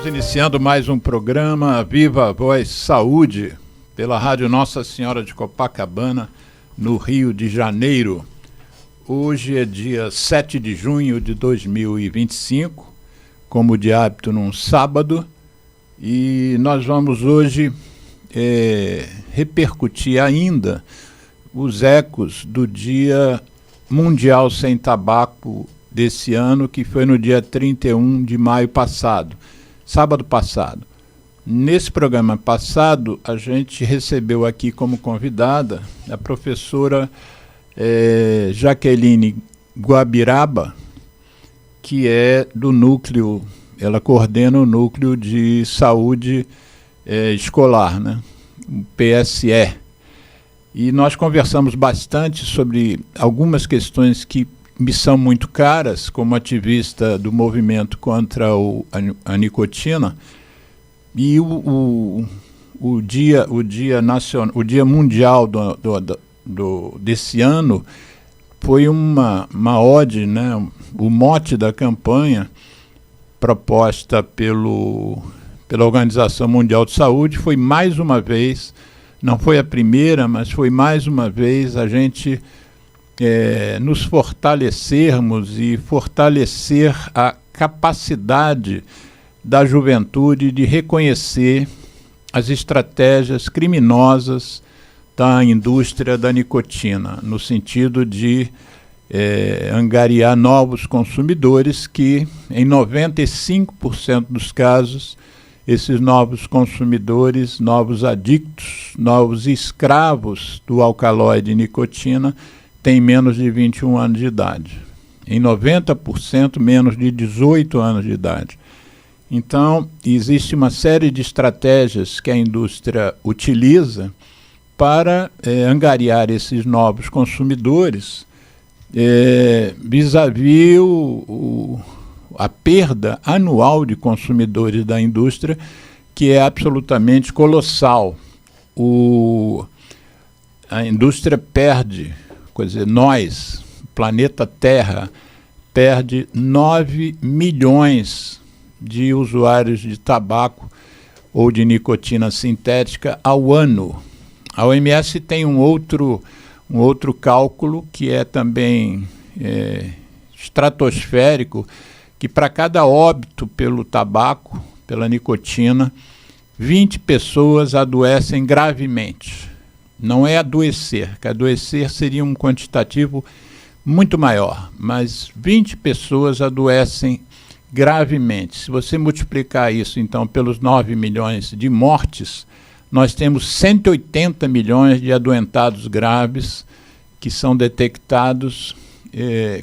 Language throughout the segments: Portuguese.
Estamos iniciando mais um programa Viva a Voz Saúde pela Rádio Nossa Senhora de Copacabana, no Rio de Janeiro. Hoje é dia 7 de junho de 2025, como de hábito num sábado, e nós vamos hoje repercutir ainda os ecos do Dia Mundial Sem Tabaco desse ano, que foi no dia 31 de maio passado, sábado passado. Nesse programa passado, a gente recebeu aqui como convidada a professora Jaqueline Guabiraba, que é do núcleo, ela coordena o núcleo de saúde escolar, né? O PSE. E nós conversamos bastante sobre algumas questões que me são muito caras, como ativista do movimento contra a nicotina. E o dia mundial desse ano foi uma ode, né? O mote da campanha proposta pela Organização Mundial de Saúde foi mais uma vez, não foi a primeira, mas foi mais uma vez a gente nos fortalecermos e fortalecer a capacidade da juventude de reconhecer as estratégias criminosas da indústria da nicotina, no sentido de angariar novos consumidores que, em 95% dos casos, esses novos consumidores, novos adictos, novos escravos do alcaloide nicotina, têm menos de 21 anos de idade. Em 90%, menos de 18 anos de idade. Então, existe uma série de estratégias que a indústria utiliza para angariar esses novos consumidores vis-à-vis a perda anual de consumidores da indústria, que é absolutamente colossal. A indústria perde, quer dizer, nós, o planeta Terra, perde 9 milhões de usuários de tabaco ou de nicotina sintética ao ano. A OMS tem um outro cálculo que é também estratosférico, que para cada óbito pelo tabaco, pela nicotina, 20 pessoas adoecem gravemente. Não é adoecer, que adoecer seria um quantitativo muito maior, mas 20 pessoas adoecem gravemente. Se você multiplicar isso, então, pelos 9 milhões de mortes, nós temos 180 milhões de adoentados graves que são detectados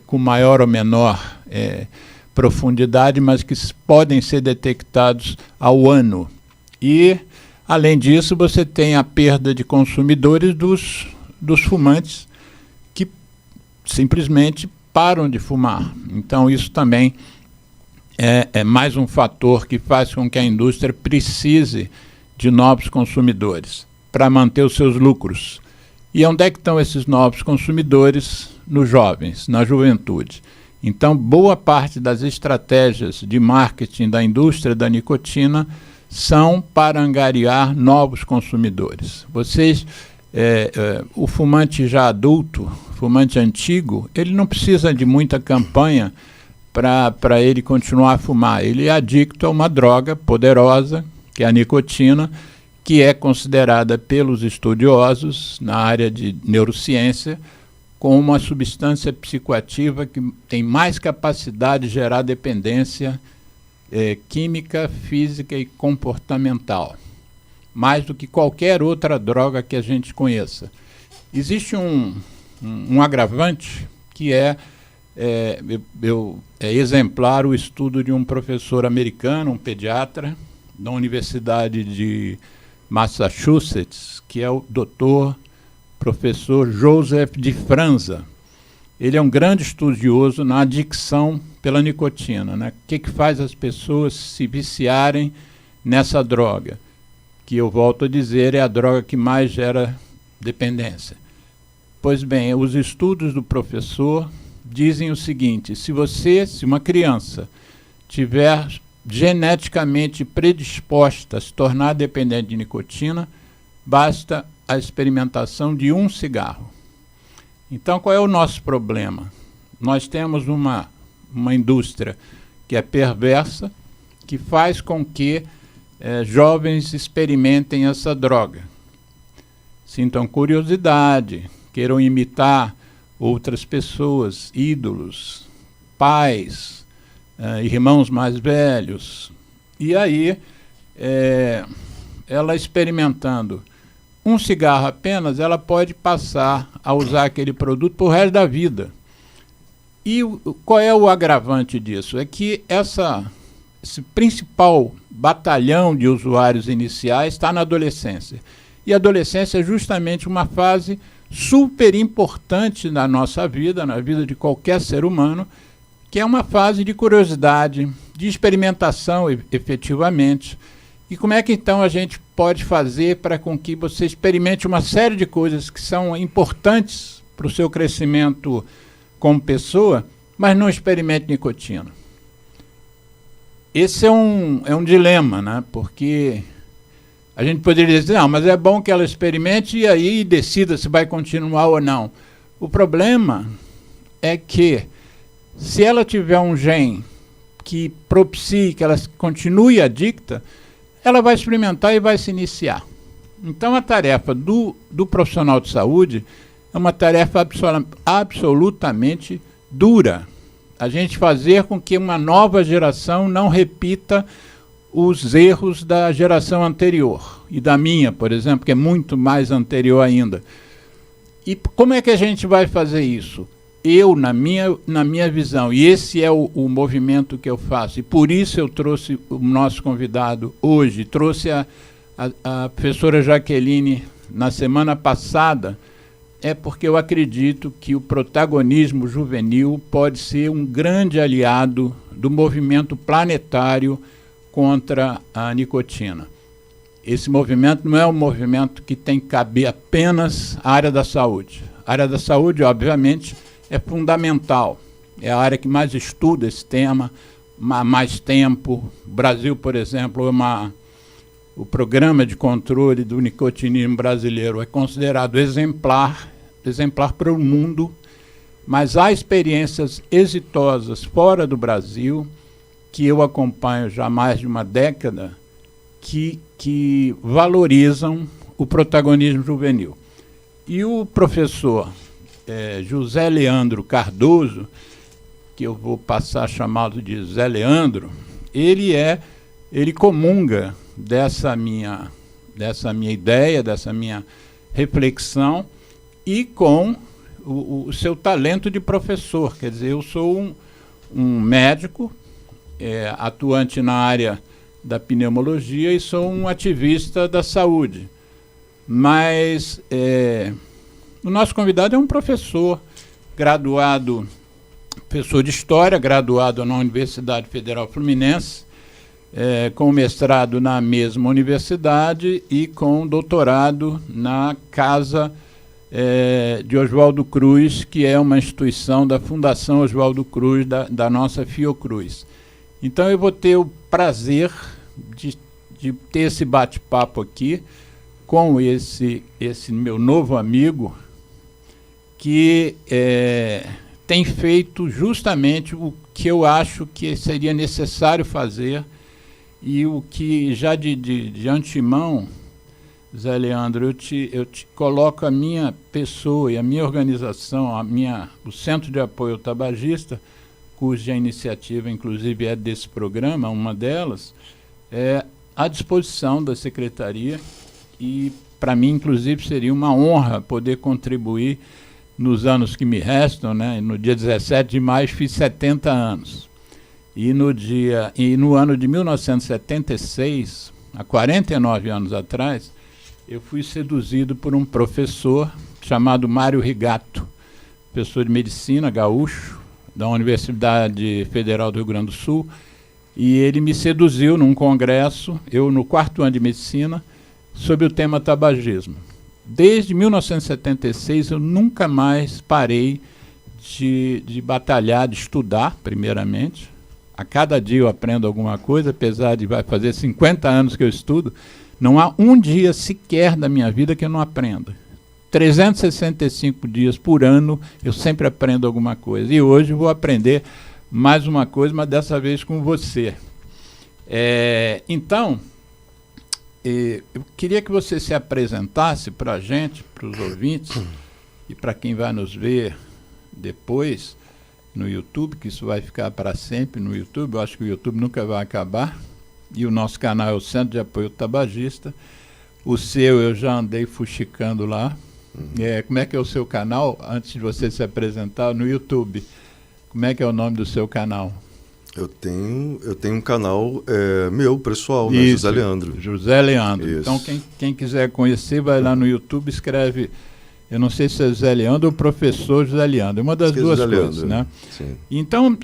com maior ou menor profundidade, mas que podem ser detectados ao ano. E, além disso, você tem a perda de consumidores dos fumantes que simplesmente param de fumar. Então, isso também é mais um fator que faz com que a indústria precise de novos consumidores para manter os seus lucros. E onde é que estão esses novos consumidores? Nos jovens, na juventude. Então, boa parte das estratégias de marketing da indústria da nicotina são para angariar novos consumidores. O fumante já adulto, fumante antigo, ele não precisa de muita campanha para ele continuar a fumar. Ele é adicto a uma droga poderosa, que é a nicotina, que é considerada pelos estudiosos na área de neurociência como uma substância psicoativa que tem mais capacidade de gerar dependência química, física e comportamental, mais do que qualquer outra droga que a gente conheça. Existe um agravante que é exemplar o estudo de um professor americano, um pediatra, da Universidade de Massachusetts, que é o professor Joseph de Franza. Ele é um grande estudioso na adicção pela nicotina, né? O que faz as pessoas se viciarem nessa droga, que eu volto a dizer, é a droga que mais gera dependência. Pois bem, os estudos do professor dizem o seguinte: se uma criança tiver geneticamente predisposta a se tornar dependente de nicotina, basta a experimentação de um cigarro. Então, qual é o nosso problema? Nós temos uma indústria que é perversa, que faz com que jovens experimentem essa droga. Sintam curiosidade, queiram imitar outras pessoas, ídolos, pais, irmãos mais velhos. E aí, ela experimentando um cigarro apenas, ela pode passar a usar aquele produto pro resto da vida. E qual é o agravante disso? É que esse principal batalhão de usuários iniciais está na adolescência. E a adolescência é justamente uma fase super importante na nossa vida, na vida de qualquer ser humano, que é uma fase de curiosidade, de experimentação efetivamente. E como é que então a gente pode fazer para com que você experimente uma série de coisas que são importantes para o seu crescimento como pessoa, mas não experimente nicotina? Esse é um dilema, né? Porque a gente poderia dizer, não, mas é bom que ela experimente e aí decida se vai continuar ou não. O problema é que, se ela tiver um gene que propicie que ela continue adicta, ela vai experimentar e vai se iniciar. Então, a tarefa do profissional de saúde é uma tarefa absolutamente dura. A gente fazer com que uma nova geração não repita os erros da geração anterior. E da minha, por exemplo, que é muito mais anterior ainda. E como é que a gente vai fazer isso? Eu, na minha visão, e esse é o movimento que eu faço, e por isso eu trouxe o nosso convidado hoje, trouxe a professora Jaqueline na semana passada, é porque eu acredito que o protagonismo juvenil pode ser um grande aliado do movimento planetário contra a nicotina. Esse movimento não é um movimento que tem que caber apenas à área da saúde. A área da saúde, obviamente, é fundamental. É a área que mais estuda esse tema há mais tempo. O Brasil, por exemplo, o programa de controle do nicotinismo brasileiro é considerado exemplar para o mundo, mas há experiências exitosas fora do Brasil, que eu acompanho já há mais de uma década, que valorizam o protagonismo juvenil. E o professor José Leandro Cardoso, que eu vou passar a chamá-lo de Zé Leandro, ele comunga dessa minha ideia, dessa minha reflexão, e com o seu talento de professor. Quer dizer, eu sou um médico, atuante na área da pneumologia, e sou um ativista da saúde. Mas o nosso convidado é um professor graduado, professor de História, graduado na Universidade Federal Fluminense, com mestrado na mesma universidade e com doutorado na Casa de Oswaldo Cruz, que é uma instituição da Fundação Oswaldo Cruz, da nossa Fiocruz. Então eu vou ter o prazer de ter esse bate-papo aqui com esse meu novo amigo, que tem feito justamente o que eu acho que seria necessário fazer, e o que já de antemão, Zé Leandro, eu te coloco a minha pessoa e a minha organização, o Centro de Apoio ao Tabagista, cuja iniciativa, inclusive, é desse programa, uma delas, à disposição da Secretaria, e, para mim, inclusive, seria uma honra poder contribuir nos anos que me restam, né? No dia 17 de maio fiz 70 anos. E no ano de 1976, há 49 anos atrás, eu fui seduzido por um professor chamado Mário Rigato, professor de medicina, gaúcho, da Universidade Federal do Rio Grande do Sul, e ele me seduziu num congresso, eu no 4º ano de medicina, sobre o tema tabagismo. Desde 1976 eu nunca mais parei de batalhar, de estudar, primeiramente, a cada dia eu aprendo alguma coisa, apesar de vai fazer 50 anos que eu estudo, não há um dia sequer da minha vida que eu não aprenda. 365 dias por ano eu sempre aprendo alguma coisa. E hoje vou aprender mais uma coisa, mas dessa vez com você. Então, eu queria que você se apresentasse para a gente, para os ouvintes, e para quem vai nos ver depois no YouTube, que isso vai ficar para sempre no YouTube. Eu acho que o YouTube nunca vai acabar. E o nosso canal é o Centro de Apoio Tabagista. O seu eu já andei fuxicando lá. Como é que é o seu canal, antes de você se apresentar, no YouTube? Como é que é o nome do seu canal? Eu tenho um canal meu, pessoal, né? José Leandro. José Leandro. Isso. Então, quem quiser conhecer, vai lá no YouTube, escreve, eu não sei se é José Leandro ou Professor José Leandro, uma das duas coisas, né? Sim. Então,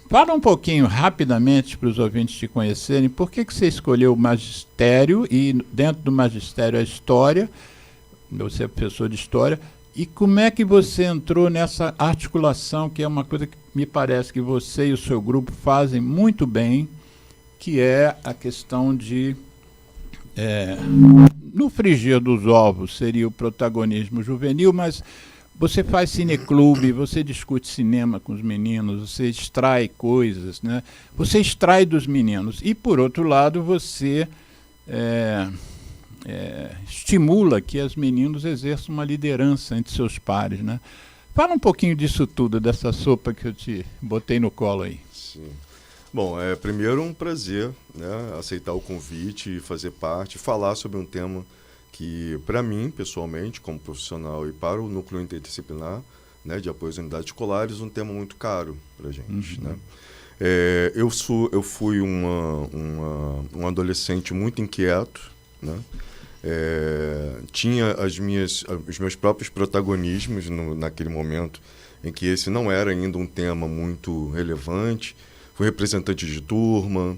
fala um pouquinho, rapidamente, para os ouvintes te conhecerem, por que você escolheu o magistério e dentro do magistério a história, você é professor de história, e como é que você entrou nessa articulação, que é uma coisa que me parece que você e o seu grupo fazem muito bem, que é a questão de, no frigir dos ovos seria o protagonismo juvenil, mas você faz cineclube, você discute cinema com os meninos, você extrai coisas, né? Você extrai dos meninos. E, por outro lado, você estimula que os meninos exerçam uma liderança entre seus pares, né? Fala um pouquinho disso tudo, dessa sopa que eu te botei no colo aí. Sim. Bom, primeiro um prazer, né, aceitar o convite e fazer parte, falar sobre um tema que, para mim, pessoalmente, como profissional e para o núcleo interdisciplinar, né, de apoio às unidades escolares, um tema muito caro para a gente, né? Eu fui um adolescente muito inquieto, né? Tinha os meus próprios protagonismos naquele momento em que esse não era ainda um tema muito relevante. Fui representante de turma,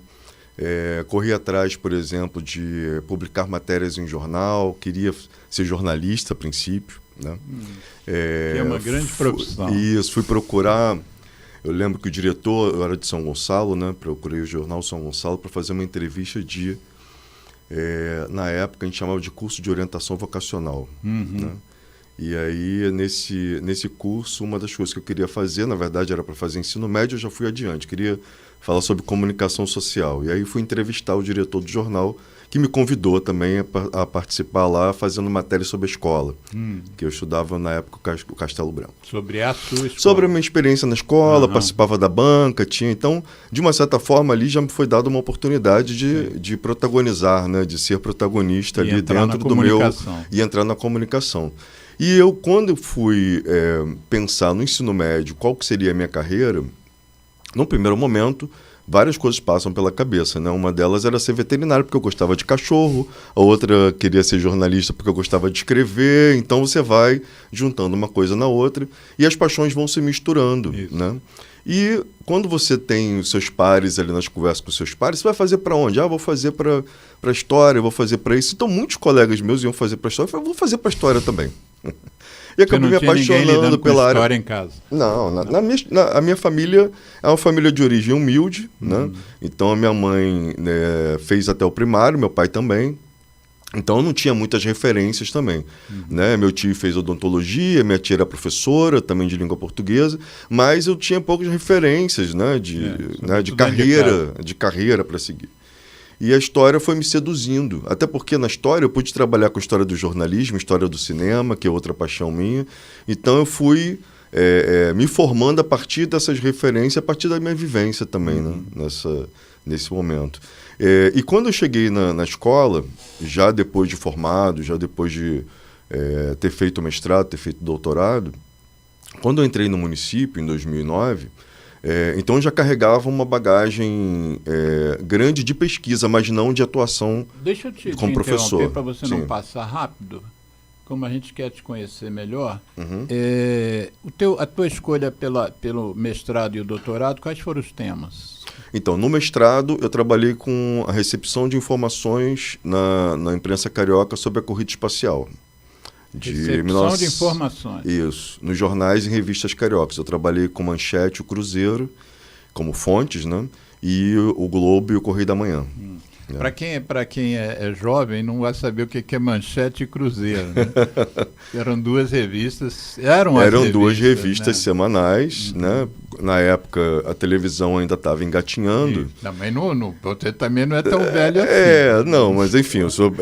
corri atrás, por exemplo, de publicar matérias em jornal, queria ser jornalista a princípio, né? Que é uma grande profissão. Isso, fui procurar. Eu lembro que o diretor, eu era de São Gonçalo, né? Procurei o jornal São Gonçalo para fazer uma entrevista na época a gente chamava de curso de orientação vocacional, né? E aí nesse curso, uma das coisas que eu queria fazer, na verdade era para fazer ensino médio, eu já fui adiante, queria falar sobre comunicação social. E aí fui entrevistar o diretor do jornal, que me convidou também a participar lá, fazendo matéria sobre a escola, que eu estudava na época o Castelo Branco. Sobre a sua escola? Sobre a minha experiência na escola, participava da banca, então, de uma certa forma, ali já me foi dada uma oportunidade de protagonizar, né, de ser protagonista ali dentro do meu... E entrar na comunicação. E eu, quando eu fui pensar no ensino médio, qual que seria a minha carreira, no primeiro momento, várias coisas passam pela cabeça, né? Uma delas era ser veterinário, porque eu gostava de cachorro, a outra queria ser jornalista porque eu gostava de escrever, então você vai juntando uma coisa na outra e as paixões vão se misturando, né? E quando você tem os seus pares ali nas conversas com os seus pares, você vai fazer para onde? Vou fazer para história, vou fazer para isso. Então muitos colegas meus iam fazer para história, eu falei, vou fazer para história também. E acabei me apaixonando pela área. Em casa. Não, a minha família é uma família de origem humilde, né? Então a minha mãe, né, fez até o primário, meu pai também. Então eu não tinha muitas referências também, né? Meu tio fez odontologia, minha tia era professora também de língua portuguesa, mas eu tinha poucas referências, né, de carreira para seguir. E a história foi me seduzindo, até porque na história eu pude trabalhar com a história do jornalismo, história do cinema, que é outra paixão minha. Então eu fui me formando a partir dessas referências, a partir da minha vivência também, né, nesse momento. E quando eu cheguei na escola, já depois de formado, já depois de ter feito mestrado, ter feito doutorado, quando eu entrei no município, em 2009... então eu já carregava uma bagagem grande de pesquisa, mas não de atuação como professor. Deixa eu te interromper para você não passar rápido, como a gente quer te conhecer melhor. A tua escolha pelo mestrado e o doutorado, quais foram os temas? Então, no mestrado, eu trabalhei com a recepção de informações na imprensa carioca sobre a corrida espacial. Recepção de informações. Isso, nos jornais e revistas cariocas. Eu trabalhei com Manchete, o Cruzeiro, como fontes, né? E o Globo e o Correio da Manhã. Para quem é jovem, não vai saber o que é Manchete e Cruzeiro, né? Eram duas revistas. Eram duas revistas, né? Semanais, uhum. né? Na época, a televisão ainda estava engatinhando. Também você também não é tão velho assim. Não, mas enfim, eu sou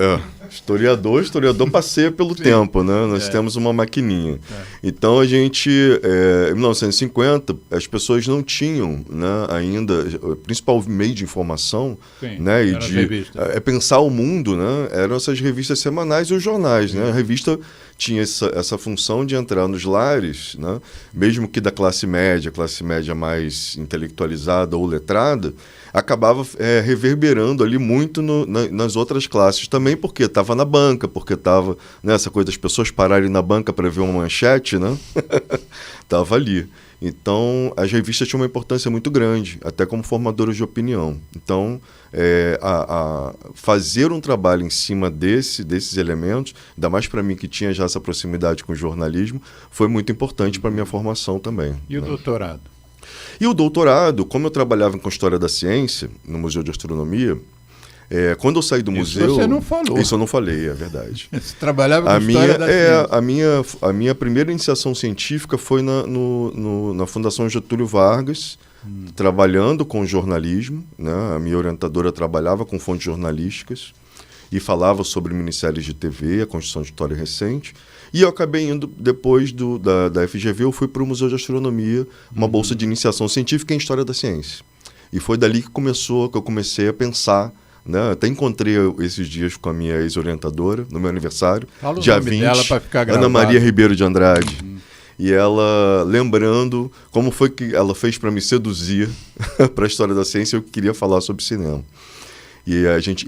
historiador passeia pelo tempo, né? Nós temos uma maquininha. Então, a gente, em 1950, as pessoas não tinham, né, ainda, o principal meio de informação, né, e de pensar o mundo, né, eram essas revistas semanais e os jornais, né? A revista tinha essa função de entrar nos lares, né? Mesmo que da classe média mais intelectualizada ou letrada, acabava reverberando ali muito nas outras classes também, porque estava na banca, porque estava nessa coisa das pessoas pararem na banca para ver uma manchete, né? Estava ali. Então, as revistas tinham uma importância muito grande, até como formadoras de opinião. Então, fazer um trabalho em cima desses elementos, ainda mais para mim que tinha já essa proximidade com o jornalismo, foi muito importante para a minha formação também. E o doutorado? E o doutorado, como eu trabalhava com História da Ciência, no Museu de Astronomia, quando eu saí do museu... Isso você não falou. Isso eu não falei, é verdade. Você trabalhava com História da Ciência. A minha primeira iniciação científica foi na Fundação Getúlio Vargas, trabalhando com jornalismo, né? A minha orientadora trabalhava com fontes jornalísticas e falava sobre ministérios de TV, a construção de história recente. E eu acabei indo, depois da FGV, eu fui para o Museu de Astronomia, uma bolsa de iniciação científica em História da Ciência. E foi dali que eu comecei a pensar, né? Até encontrei esses dias com a minha ex-orientadora, no meu aniversário, fala dia o nome 20, dela para ficar gravado. Ana Maria Ribeiro de Andrade. E ela, lembrando como foi que ela fez para me seduzir para a História da Ciência, eu queria falar sobre cinema. E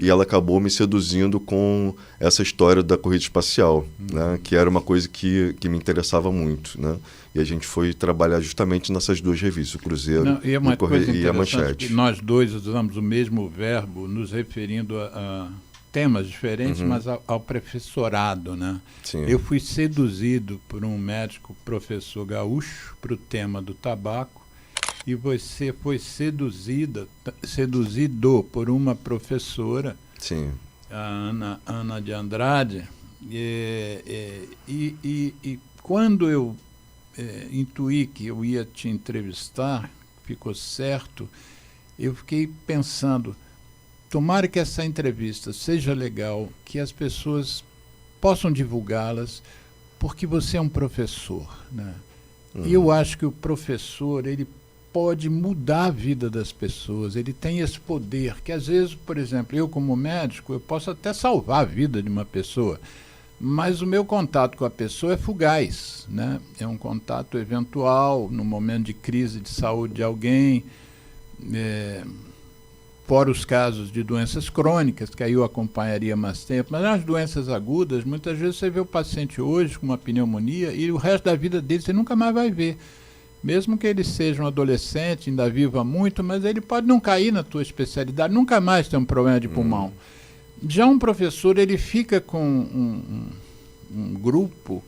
ela acabou me seduzindo com essa história da corrida espacial, né? Que era uma coisa que me interessava muito, né? E a gente foi trabalhar justamente nessas duas revistas, o Cruzeiro e a Manchete. Que nós dois usamos o mesmo verbo, nos referindo a temas diferentes, mas ao professorado, né? Sim. Eu fui seduzido por um médico professor gaúcho para o tema do tabaco, e você foi seduzido por uma professora, sim, a Ana de Andrade, e quando eu intuí que eu ia te entrevistar, ficou certo, eu fiquei pensando, tomara que essa entrevista seja legal, que as pessoas possam divulgá-las, porque você é um professor, né? E eu acho que o professor, ele pode mudar a vida das pessoas, ele tem esse poder, que às vezes, por exemplo, eu como médico, eu posso até salvar a vida de uma pessoa, mas o meu contato com a pessoa é fugaz, né? É um contato eventual, no momento de crise de saúde de alguém, fora os casos de doenças crônicas, que aí eu acompanharia mais tempo, mas nas doenças agudas, muitas vezes você vê o paciente hoje com uma pneumonia e o resto da vida dele você nunca mais vai ver. Mesmo que ele seja um adolescente, ainda viva muito, mas ele pode não cair na tua especialidade, nunca mais ter um problema de pulmão. Já um professor, ele fica com um grupo,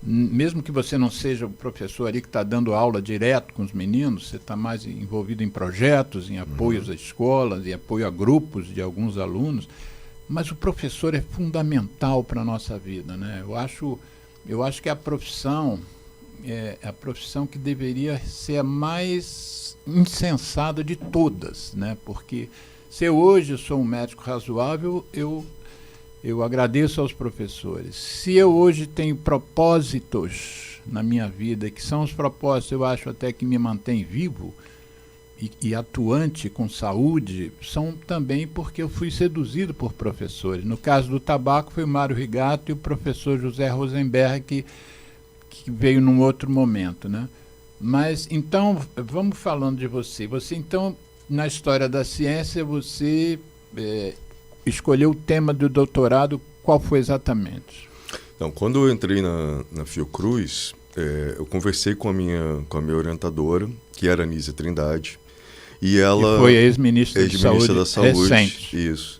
mesmo que você não seja o professor ali que está dando aula direto com os meninos, você está mais envolvido em projetos, em apoios a escolas, em apoio a grupos de alguns alunos, mas o professor é fundamental para a nossa vida, né? Eu acho que a profissão é a profissão que deveria ser a mais insensada de todas, né? Porque se eu hoje sou um médico razoável, eu agradeço aos professores. Se eu hoje tenho propósitos na minha vida, que são os propósitos, eu acho até que me mantém vivo e atuante com saúde, são também porque eu fui seduzido por professores. No caso do tabaco foi o Mário Rigato e o professor José Rosenberg, que veio num outro momento, né? Mas, então, vamos falando de você. Você, então, na História da Ciência, você escolheu o tema do doutorado, qual foi exatamente? Então, quando eu entrei na Fiocruz, eu conversei com a minha orientadora, que era a Anísia Trindade, e ela... Que foi ex-ministra da Saúde. Recente. Isso.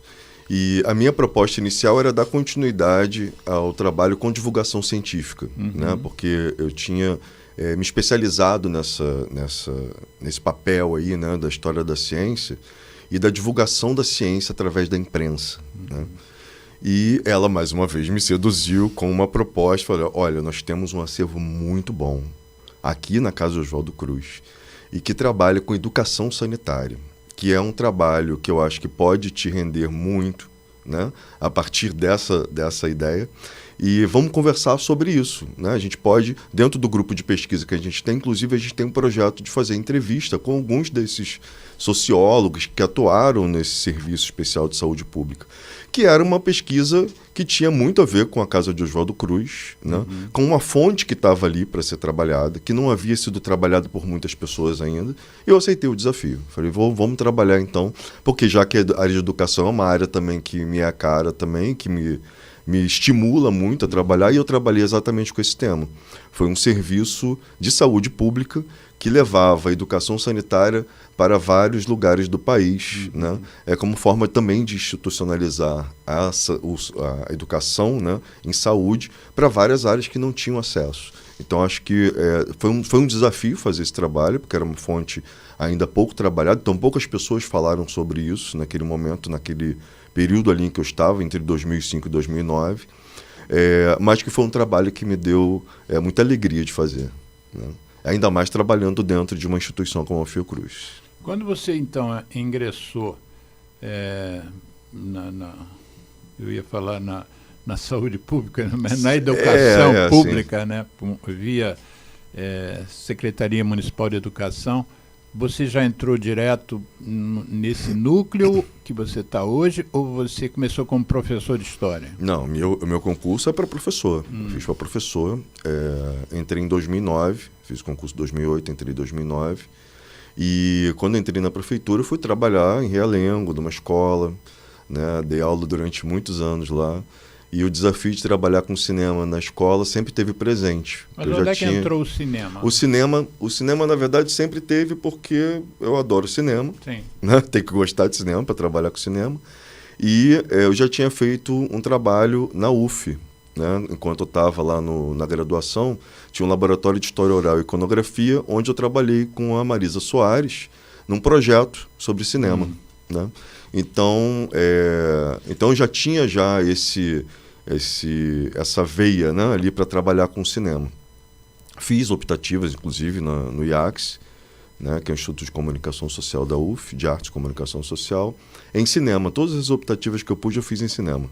E a minha proposta inicial era dar continuidade ao trabalho com divulgação científica, né? Porque eu tinha me especializado nesse papel aí, né, da história da ciência e da divulgação da ciência através da imprensa, né? E ela, mais uma vez, me seduziu com uma proposta. Falei, olha, nós temos um acervo muito bom aqui na Casa Oswaldo Cruz e que trabalha com educação sanitária, que é um trabalho que eu acho que pode te render muito, né, a partir dessa ideia. E vamos conversar sobre isso, né? A gente pode, dentro do grupo de pesquisa que a gente tem, inclusive a gente tem um projeto de fazer entrevista com alguns desses sociólogos que atuaram nesse serviço especial de saúde pública, que era uma pesquisa que tinha muito a ver com a Casa de Oswaldo Cruz, né? Com uma fonte que estava ali para ser trabalhada, que não havia sido trabalhada por muitas pessoas ainda, e eu aceitei o desafio. Falei, vamos trabalhar então, porque já que a área de educação é uma área também que me é a cara também, que me estimula muito a trabalhar, e eu trabalhei exatamente com esse tema. Foi um serviço de saúde pública que levava a educação sanitária para vários lugares do país, né? Como forma também de institucionalizar a educação, né, em saúde para várias áreas que não tinham acesso. Então, acho que foi um desafio fazer esse trabalho, porque era uma fonte ainda pouco trabalhada, então poucas pessoas falaram sobre isso naquele momento, naquele período ali em que eu estava, entre 2005 e 2009, mas que foi um trabalho que me deu muita alegria de fazer, né? Ainda mais trabalhando dentro de uma instituição como a Fiocruz. Quando você, então, ingressou eu ia falar na saúde pública, mas na educação pública, né, via Secretaria Municipal de Educação, você já entrou direto nesse núcleo que você está hoje, ou você começou como professor de história? Não, o meu concurso é para professor. Eu fiz para professor, entrei em 2009, fiz o concurso em 2008, entrei em 2009. E quando entrei na prefeitura, fui trabalhar em Realengo, numa escola, né, dei aula durante muitos anos lá. E o desafio de trabalhar com cinema na escola sempre teve presente. Mas onde é que entrou o cinema? O cinema, na verdade, sempre teve, porque eu adoro cinema. Sim. Né? Tem que gostar de cinema para trabalhar com cinema. E eu já tinha feito um trabalho na UF, né? Enquanto eu estava lá na graduação, tinha um laboratório de História Oral e Iconografia, onde eu trabalhei com a Marisa Soares num projeto sobre cinema. Né? Então eu já tinha essa veia, né, ali para trabalhar com cinema. Fiz optativas, inclusive, no IACS, né, que é o Instituto de Comunicação Social da UF, de Arte e Comunicação Social, em cinema. Todas as optativas que eu pude, eu fiz em cinema.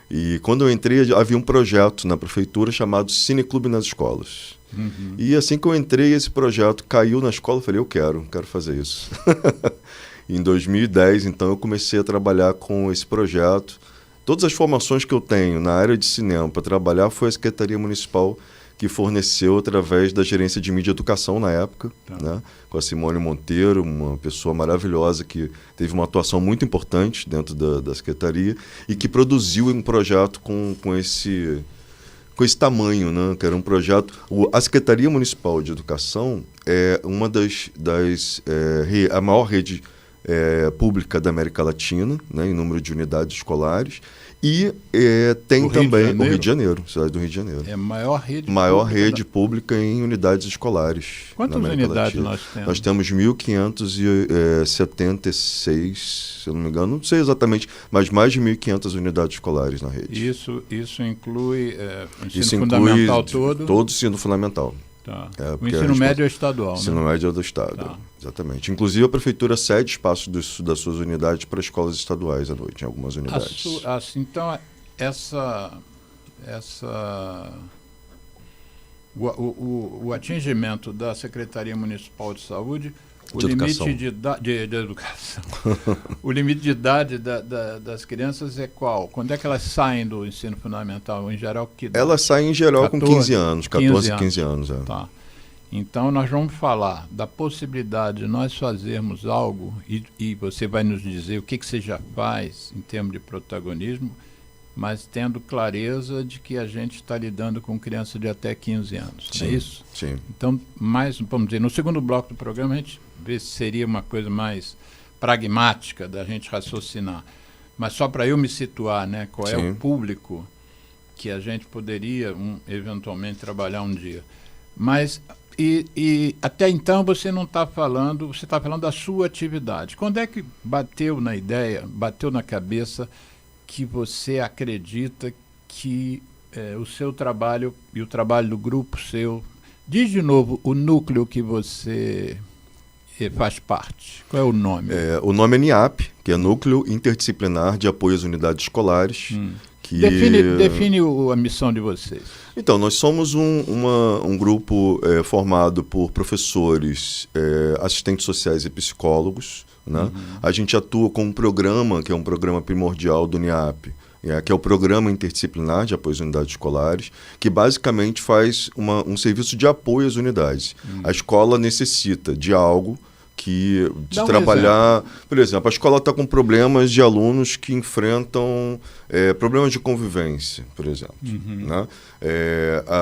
E quando eu entrei, havia um projeto na prefeitura chamado Cineclube nas Escolas. E assim que eu entrei, esse projeto caiu na escola, eu falei, eu quero fazer isso. Em 2010, então, eu comecei a trabalhar com esse projeto. Todas as formações que eu tenho na área de cinema para trabalhar foi a Secretaria Municipal que forneceu através da Gerência de Mídia e Educação na época, né, com a Simone Monteiro, uma pessoa maravilhosa que teve uma atuação muito importante dentro da Secretaria e que produziu um projeto com esse tamanho, né, que era um projeto... A Secretaria Municipal de Educação é uma a maior rede pública da América Latina, né, em número de unidades escolares, e tem também o Rio de Janeiro, cidade do Rio de Janeiro. É a maior rede pública em unidades escolares. Quantas unidades nós temos? Nós temos 1.576, se eu não me engano, não sei exatamente, mas mais de 1.500 unidades escolares na rede. Isso inclui o ensino fundamental todo? Todo o ensino fundamental. Tá. O ensino médio é estadual, né? O ensino médio é do Estado, tá. Exatamente. Inclusive, a prefeitura cede espaços das suas unidades para escolas estaduais à noite, em algumas unidades. Então, o atingimento da Secretaria Municipal de Saúde, limite de educação. O limite de idade das crianças é qual? Quando é que elas saem do ensino fundamental? Em geral, que idade? Elas saem em geral 14, com 15 anos, 14, 15 anos. Tá. Então, nós vamos falar da possibilidade de nós fazermos algo, e você vai nos dizer o que você já faz em termos de protagonismo, mas tendo clareza de que a gente está lidando com crianças de até 15 anos. Sim, não é isso? Sim. Então, vamos dizer, no segundo bloco do programa, a gente vê se seria uma coisa mais pragmática da gente raciocinar. Mas só para eu me situar, né, qual é o público que a gente poderia eventualmente trabalhar um dia. Mas e até então você não está falando, você está falando da sua atividade. Quando é que bateu na ideia, bateu na cabeça que você acredita que o seu trabalho e o trabalho do grupo seu... Diz de novo o núcleo que você faz parte. Qual é o nome? O nome é NIAP, que é Núcleo Interdisciplinar de Apoio às Unidades Escolares. Que... Define a missão de vocês. Então, nós somos um grupo formado por professores, assistentes sociais e psicólogos, né? A gente atua com um programa, que é um programa primordial do NIAP, que é o Programa Interdisciplinar de Apoio às Unidades Escolares, que basicamente faz um serviço de apoio às unidades. A escola necessita de algo de trabalhar... Por exemplo, a escola está com problemas de alunos que enfrentam problemas de convivência, por exemplo. Né?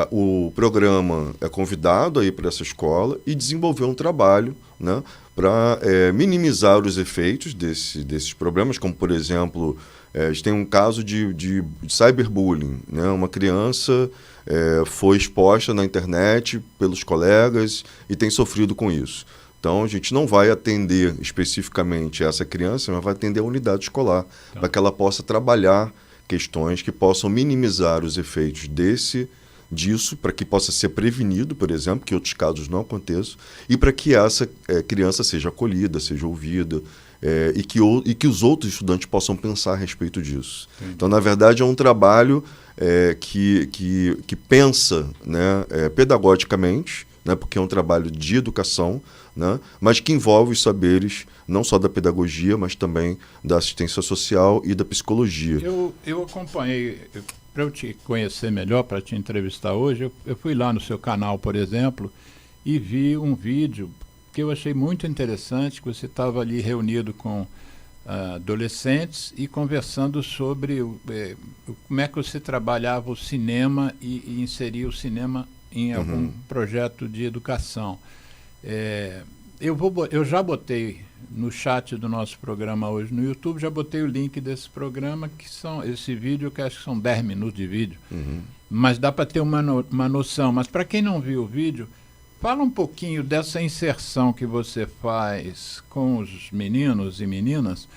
O programa é convidado a ir para essa escola e desenvolver um trabalho, né, para minimizar os efeitos desses problemas, como, por exemplo... a gente tem um caso de cyberbullying, né? Uma criança foi exposta na internet pelos colegas e tem sofrido com isso. Então, a gente não vai atender especificamente essa criança, mas vai atender a unidade escolar, para que ela possa trabalhar questões que possam minimizar os efeitos disso, para que possa ser prevenido, por exemplo, que outros casos não aconteçam, e para que essa criança seja acolhida, seja ouvida, e que os outros estudantes possam pensar a respeito disso. Então, na verdade, é um trabalho que pensa, né, pedagogicamente, né, porque é um trabalho de educação, né, mas que envolve os saberes não só da pedagogia, mas também da assistência social e da psicologia. Eu acompanhei, para eu te conhecer melhor, para te entrevistar hoje, eu fui lá no seu canal, por exemplo, e vi um vídeo que eu achei muito interessante, que você estava ali reunido com adolescentes e conversando sobre como é que você trabalhava o cinema e inseria o cinema em algum projeto de educação. Eu já botei no chat do nosso programa hoje no YouTube, já botei o link desse programa, esse vídeo, que acho que são 10 minutos de vídeo, mas dá para ter uma noção. Mas para quem não viu o vídeo, fala um pouquinho dessa inserção que você faz com os meninos e meninas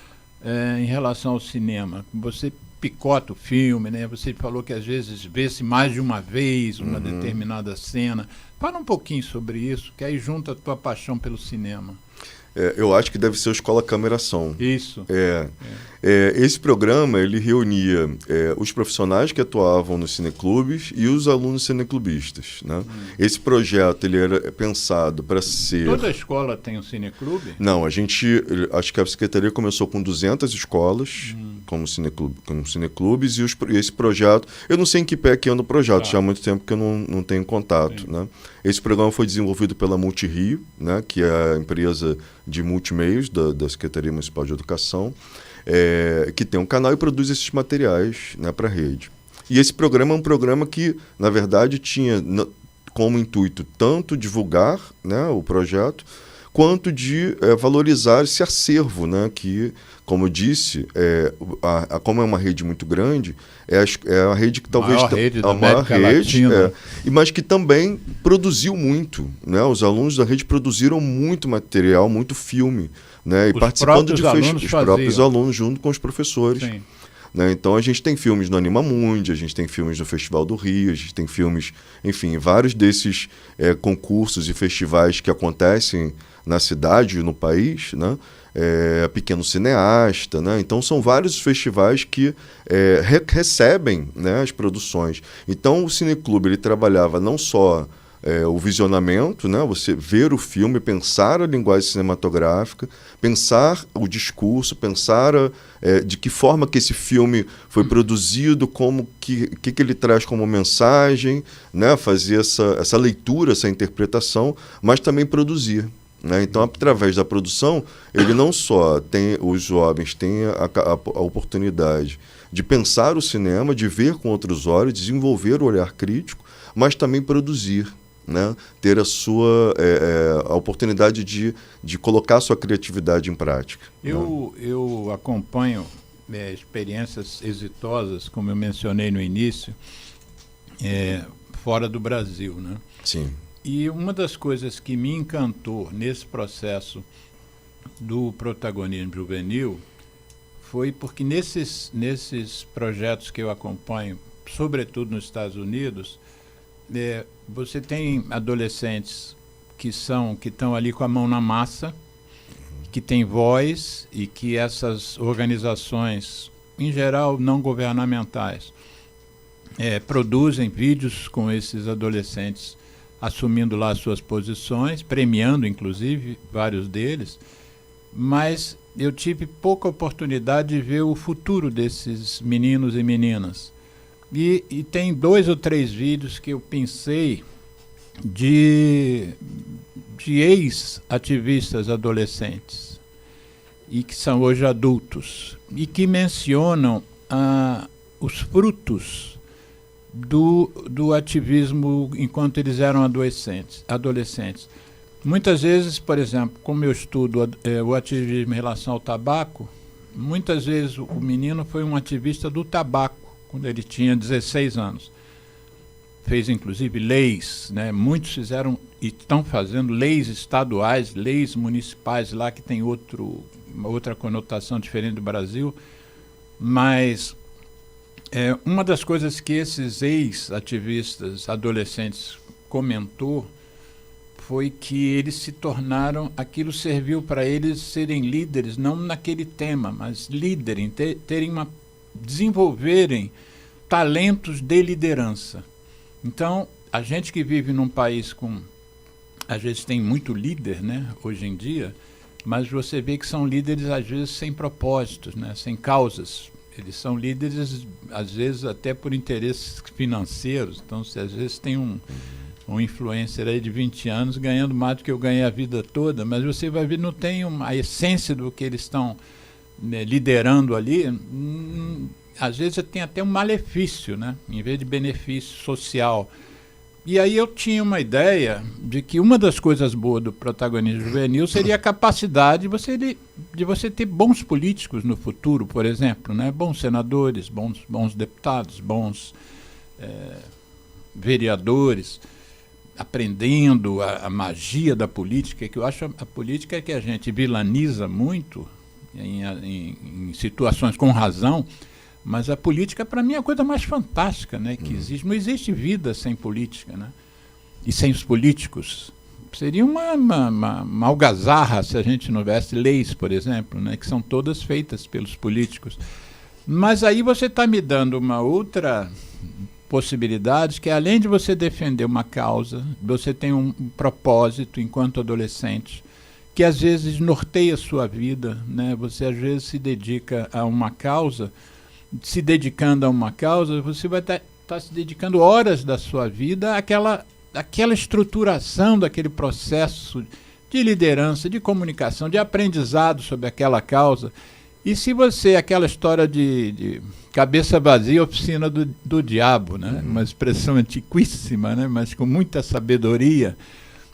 em relação ao cinema. Você picota o filme, né? Você falou que às vezes vê-se mais de uma vez uma determinada cena. Fala um pouquinho sobre isso, que aí junta a tua paixão pelo cinema. Eu acho que deve ser o Escola Câmera Som. Isso. Esse programa, ele reunia os profissionais que atuavam nos cineclubes e os alunos cineclubistas, né? Esse projeto, ele era pensado para ser... Toda escola tem um cineclube? Não, acho que a Secretaria começou com 200 escolas como cineclubes, e esse projeto... Eu não sei em que pé que anda o projeto, já há muito tempo que eu não tenho contato, né? Esse programa foi desenvolvido pela Multirio, né, que é a empresa de multimeios da Secretaria Municipal de Educação, que tem um canal e produz esses materiais, né, para a rede. E esse programa é um programa que, na verdade, tinha como intuito tanto divulgar, né, o projeto, quanto de valorizar esse acervo, né, que, como eu disse, como é uma rede muito grande, é a rede que talvez... A maior rede, mas que também produziu muito, né? Os alunos da rede produziram muito material, muito filme, né? E participando de os próprios alunos junto com os professores. Sim. Né? Então a gente tem filmes no Animamundi, a gente tem filmes no Festival do Rio, a gente tem filmes, enfim, vários desses concursos e festivais que acontecem na cidade e no país, né? Pequeno Cineasta, né? Então são vários festivais que recebem, né, as produções. Então o Cineclube, ele trabalhava não só o visionamento, né? Você ver o filme, pensar a linguagem cinematográfica, pensar o discurso, pensar de que forma que esse filme foi produzido, como que ele traz como mensagem, né? Fazer essa leitura, essa interpretação, mas também produzir. Né? Então, através da produção, ele não só os jovens têm a oportunidade de pensar o cinema, de ver com outros olhos, desenvolver o olhar crítico, mas também produzir, né? Ter a oportunidade de colocar a sua criatividade em prática. Eu acompanho experiências exitosas, como eu mencionei no início, fora do Brasil, né? Sim. E uma das coisas que me encantou nesse processo do protagonismo juvenil foi porque nesses projetos que eu acompanho, sobretudo nos Estados Unidos, você tem adolescentes que estão ali com a mão na massa, que têm voz e que essas organizações, em geral não governamentais, produzem vídeos com esses adolescentes assumindo lá suas posições, premiando inclusive vários deles, mas eu tive pouca oportunidade de ver o futuro desses meninos e meninas. E tem 2 ou 3 vídeos que eu pensei de ex-ativistas adolescentes e que são hoje adultos e que mencionam os frutos do ativismo enquanto eles eram adolescentes. Muitas vezes, por exemplo, como eu estudo o ativismo em relação ao tabaco, muitas vezes o menino foi um ativista do tabaco quando ele tinha 16 anos. Fez inclusive leis, né? Muitos fizeram e estão fazendo leis estaduais, leis municipais lá que tem uma outra conotação diferente do Brasil, mas uma das coisas que esses ex-ativistas adolescentes comentou foi que eles se tornaram, aquilo serviu para eles serem líderes, não naquele tema, mas líderes, desenvolverem talentos de liderança. Então, a gente que vive num país às vezes tem muito líder, né, hoje em dia, mas você vê que são líderes, às vezes, sem propósitos, né, sem causas. Eles são líderes, às vezes, até por interesses financeiros. Então, se às vezes tem um influencer aí de 20 anos ganhando mais do que eu ganhei a vida toda, mas você vai ver, não tem a essência do que eles estão, né, liderando ali. Às vezes tem até um malefício, né, em vez de benefício social. E aí eu tinha uma ideia de que uma das coisas boas do protagonismo juvenil seria a capacidade de você ter bons políticos no futuro, por exemplo, né? Bons senadores, bons deputados, bons vereadores, aprendendo a magia da política, que eu acho a política que a gente vilaniza muito em situações com razão. Mas a política, para mim, é a coisa mais fantástica, né, que existe. Não existe vida sem política, né? E sem os políticos. Seria uma algazarra se a gente não tivesse leis, por exemplo, né, que são todas feitas pelos políticos. Mas aí você está me dando uma outra possibilidade, que além de você defender uma causa, você tem um propósito enquanto adolescente, que às vezes norteia a sua vida, né? Você às vezes se dedica a uma causa. Se dedicando a uma causa, você vai estar se dedicando horas da sua vida àquela estruturação daquele processo de liderança, de comunicação, de aprendizado sobre aquela causa. E se você, aquela história de cabeça vazia, oficina do diabo, né? Uma expressão antiquíssima, né? Mas com muita sabedoria.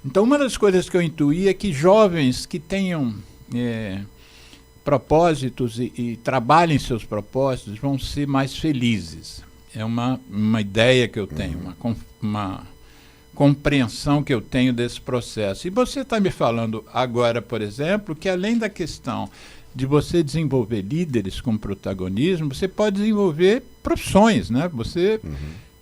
Então, uma das coisas que eu intuí é que jovens que tenham propósitos e trabalhem seus propósitos vão ser mais felizes. É uma ideia que eu tenho, uma compreensão que eu tenho desse processo. E você está me falando agora, por exemplo, que além da questão de você desenvolver líderes com protagonismo, você pode desenvolver profissões, né? Você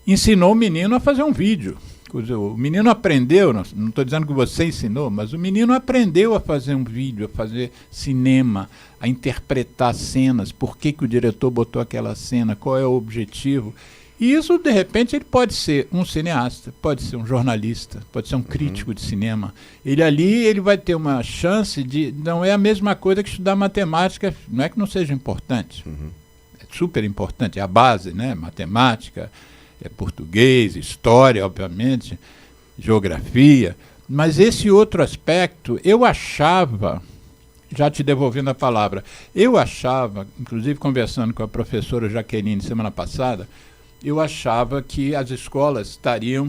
ensinou o menino a fazer um vídeo. O menino aprendeu, não estou dizendo que você ensinou, mas o menino aprendeu a fazer um vídeo, a fazer cinema, a interpretar cenas, por que o diretor botou aquela cena, qual é o objetivo. E isso, de repente, ele pode ser um cineasta, pode ser um jornalista, pode ser um crítico de cinema. Ele vai ter uma chance de... Não é a mesma coisa que estudar matemática, não é que não seja importante. É super importante, é a base, né? Matemática, português, história, obviamente, geografia. Mas esse outro aspecto, eu achava, já te devolvendo a palavra, eu achava, inclusive conversando com a professora Jaqueline semana passada, eu achava que as escolas estariam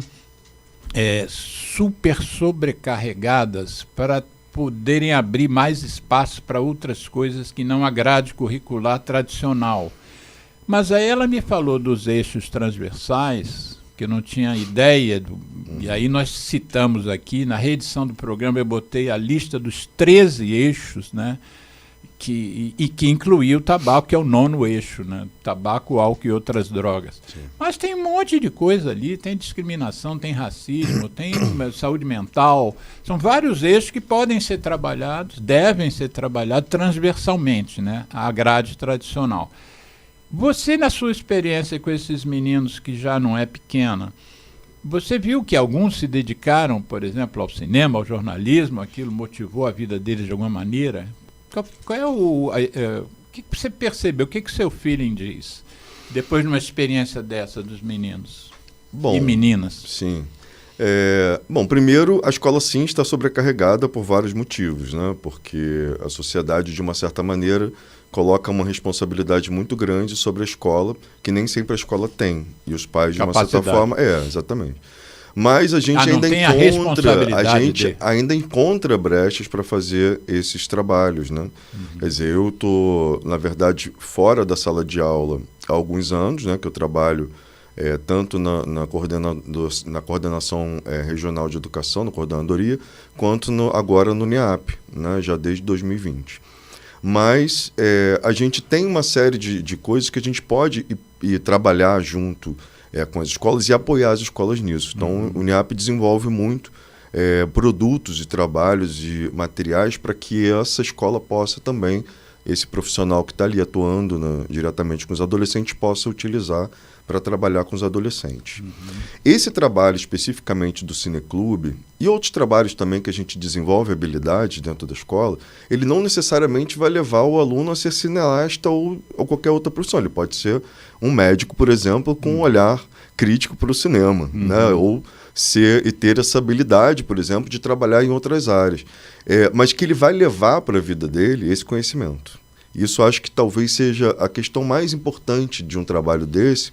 super sobrecarregadas para poderem abrir mais espaço para outras coisas que não a grade curricular tradicional. Mas aí ela me falou dos eixos transversais, que eu não tinha ideia E aí nós citamos aqui, na reedição do programa, eu botei a lista dos 13 eixos, né? Que incluía o tabaco, que é o 9º eixo, né? Tabaco, álcool e outras drogas. Sim. Mas tem um monte de coisa ali, tem discriminação, tem racismo, tem saúde mental. São vários eixos que podem ser trabalhados, devem ser trabalhados transversalmente, né? À grade tradicional. Você, na sua experiência com esses meninos, que já não é pequena, você viu que alguns se dedicaram, por exemplo, ao cinema, ao jornalismo, aquilo motivou a vida deles de alguma maneira? Qual é o que você percebeu? O que o seu feeling diz depois de uma experiência dessa dos meninos e meninas? Sim. Bom, primeiro, a escola sim está sobrecarregada por vários motivos, né? Porque a sociedade, de uma certa maneira, coloca uma responsabilidade muito grande sobre a escola, que nem sempre a escola tem. E os pais, de uma certa forma... exatamente. Mas a gente ainda encontra brechas para fazer esses trabalhos, né? Quer dizer, eu estou, na verdade, fora da sala de aula há alguns anos, né? Que eu trabalho tanto na coordenação regional de educação, na coordenadoria, quanto agora no NIAP, né? Já desde 2020. Mas a gente tem uma série de coisas que a gente pode ir trabalhar junto com as escolas e apoiar as escolas nisso. Então, o NIAP desenvolve muito produtos e trabalhos e materiais para que essa escola possa também, esse profissional que está ali atuando diretamente com os adolescentes, possa utilizar para trabalhar com os adolescentes. Esse trabalho especificamente do Cineclube e outros trabalhos também que a gente desenvolve habilidade dentro da escola, ele não necessariamente vai levar o aluno a ser cineasta ou qualquer outra profissão. Ele pode ser um médico, por exemplo, com um olhar crítico para o cinema, né? Ou ter essa habilidade, por exemplo, de trabalhar em outras áreas. Mas que ele vai levar para a vida dele esse conhecimento. Isso acho que talvez seja a questão mais importante de um trabalho desse,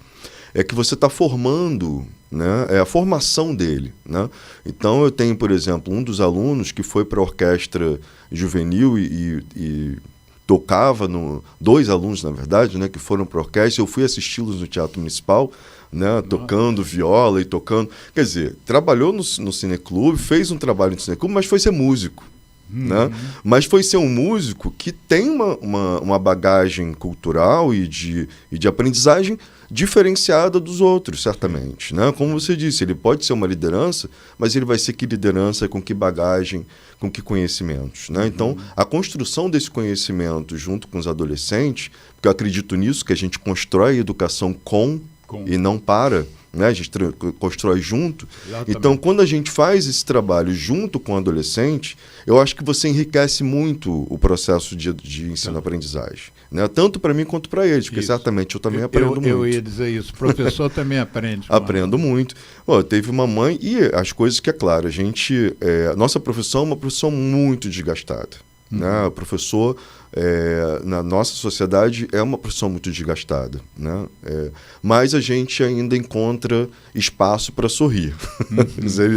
é que você está formando, né? É a formação dele, né? Então eu tenho, por exemplo, um dos alunos que foi para a orquestra juvenil e tocava, dois alunos, na verdade, né, que foram para a orquestra. Eu fui assisti-los no Teatro Municipal, né, tocando viola e tocando... Quer dizer, trabalhou no Cineclube, fez um trabalho no Cineclube, mas foi ser músico. Né? Mas foi ser um músico que tem uma bagagem cultural e de aprendizagem diferenciada dos outros, certamente. Né? Como você disse, ele pode ser uma liderança, mas ele vai ser que liderança, com que bagagem, com que conhecimentos. Né? Então, a construção desse conhecimento junto com os adolescentes, porque eu acredito nisso, que a gente constrói a educação com e não para, né? A gente constrói junto. Exatamente. Então, quando a gente faz esse trabalho junto com o adolescente, eu acho que você enriquece muito o processo de ensino-aprendizagem. Né? Tanto para mim quanto para eles, porque certamente eu também aprendo muito. Eu ia dizer isso, o professor também aprende. Aprendo muito. Teve uma mãe, e as coisas que, é claro, a nossa profissão é uma profissão muito desgastada. Né? O professor, na nossa sociedade, é uma profissão muito desgastada. Né? Mas a gente ainda encontra espaço para sorrir.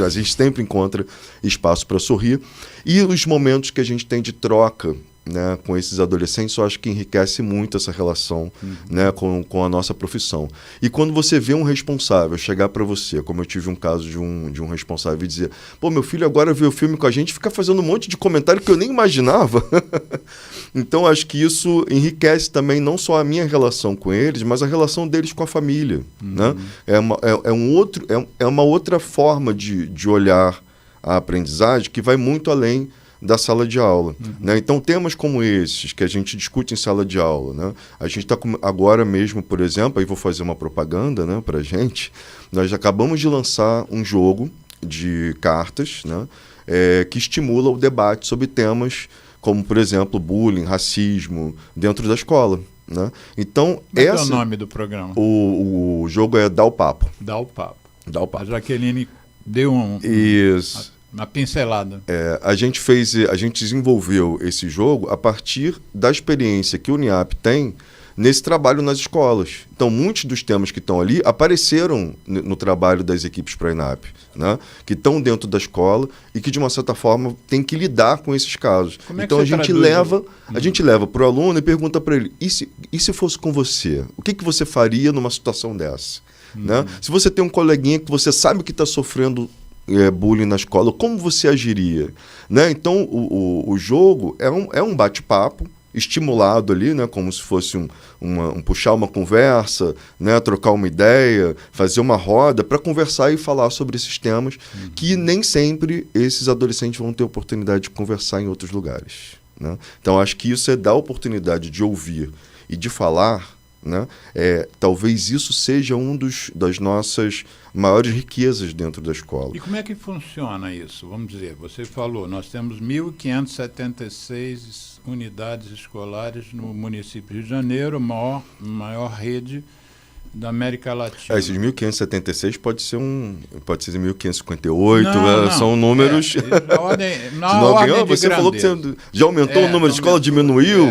A gente sempre encontra espaço para sorrir. E os momentos que a gente tem de troca, né, com esses adolescentes, eu acho que enriquece muito essa relação, né, com a nossa profissão. E quando você vê um responsável chegar para você, como eu tive um caso de um responsável, e dizer: pô, meu filho agora vê o filme com a gente, fica fazendo um monte de comentário que eu nem imaginava. Então, acho que isso enriquece também não só a minha relação com eles, mas a relação deles com a família. Né? É uma outra forma de olhar a aprendizagem que vai muito além da sala de aula. Né? Então, temas como esses que a gente discute em sala de aula, né? A gente está agora mesmo, por exemplo, aí vou fazer uma propaganda, né, para a gente, nós acabamos de lançar um jogo de cartas, né, que estimula o debate sobre temas como, por exemplo, bullying, racismo, dentro da escola. Né? Então, qual é o nome do programa? O jogo é Dá o Papo. Dá o Papo. A Jaqueline deu uma pincelada. A gente desenvolveu esse jogo a partir da experiência que o NIAP tem nesse trabalho nas escolas. Então, muitos dos temas que estão ali apareceram no trabalho das equipes Prainap, né? Que estão dentro da escola e que, de uma certa forma, tem que lidar com esses casos. Então, a gente leva para o aluno e pergunta para ele: e se fosse com você? O que você faria numa situação dessa? Né? Se você tem um coleguinha que você sabe que está sofrendo bullying na escola, como você agiria? Né? Então, o jogo é um bate-papo estimulado ali, né? Como se fosse puxar uma conversa, né? Trocar uma ideia, fazer uma roda para conversar e falar sobre esses temas que nem sempre esses adolescentes vão ter oportunidade de conversar em outros lugares. Né? Então, acho que isso é dar a oportunidade de ouvir e de falar. Né? Talvez isso seja das nossas maiores riquezas dentro da escola. E como é que funciona isso? Vamos dizer, você falou, nós temos 1.576 unidades escolares no município de Rio de Janeiro, maior rede da América Latina. Esses 1.576 pode ser 1.558, não. São números... Na ordem de você grandeza. Falou que você já aumentou o número de escola, diminuiu?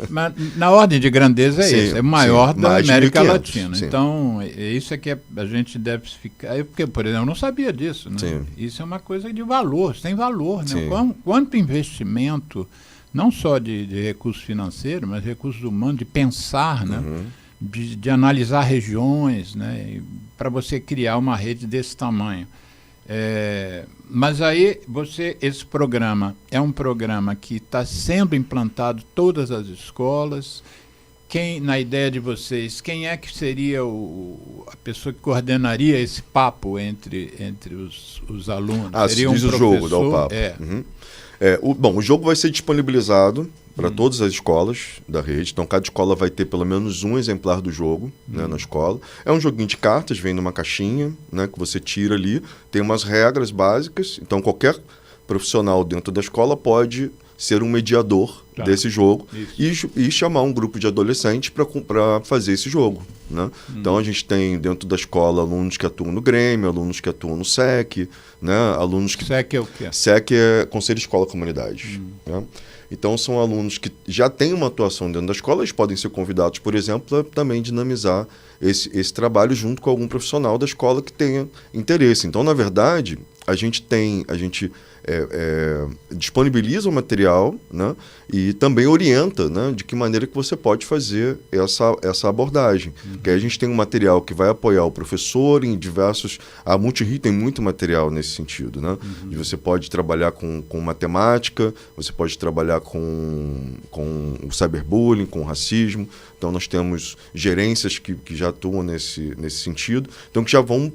Mas na ordem de grandeza isso, é o maior da América Latina. Sim. Então, isso é que a gente deve ficar... Porque, por exemplo, eu não sabia disso. Né? Sim. Isso é uma coisa de valor, tem valor. Né? Sim. Quanto investimento, não só de recursos financeiros, mas recursos humanos, de pensar, né? De analisar regiões, né, para você criar uma rede desse tamanho. Mas aí esse programa é um programa que está sendo implantado em todas as escolas. Na ideia de vocês, quem é que seria a pessoa que coordenaria esse papo entre os alunos? Seria um professor? O jogo, dá o papo. O jogo vai ser disponibilizado para todas as escolas da rede. Então, cada escola vai ter pelo menos um exemplar do jogo, né, na escola. É um joguinho de cartas, vem numa caixinha, né, que você tira ali. Tem umas regras básicas. Então, qualquer profissional dentro da escola pode ser um mediador desse jogo e chamar um grupo de adolescentes para fazer esse jogo. Né? Então, a gente tem dentro da escola alunos que atuam no Grêmio, alunos que atuam no SEC, né? Alunos que... SEC é o quê? SEC é Conselho Escola Comunidade. Né? Então, são alunos que já têm uma atuação dentro da escola, eles podem ser convidados, por exemplo, a também dinamizar esse trabalho junto com algum profissional da escola que tenha interesse. Então, na verdade, a gente disponibiliza o material, né, e também orienta, né, de que maneira que você pode fazer essa abordagem. Porque aí a gente tem um material que vai apoiar o professor em diversos... A Multirio tem muito material nesse sentido. Né? E você pode trabalhar com matemática, você pode trabalhar com o cyberbullying, com o racismo. Então, nós temos gerências que já atuam nesse sentido, então que já vão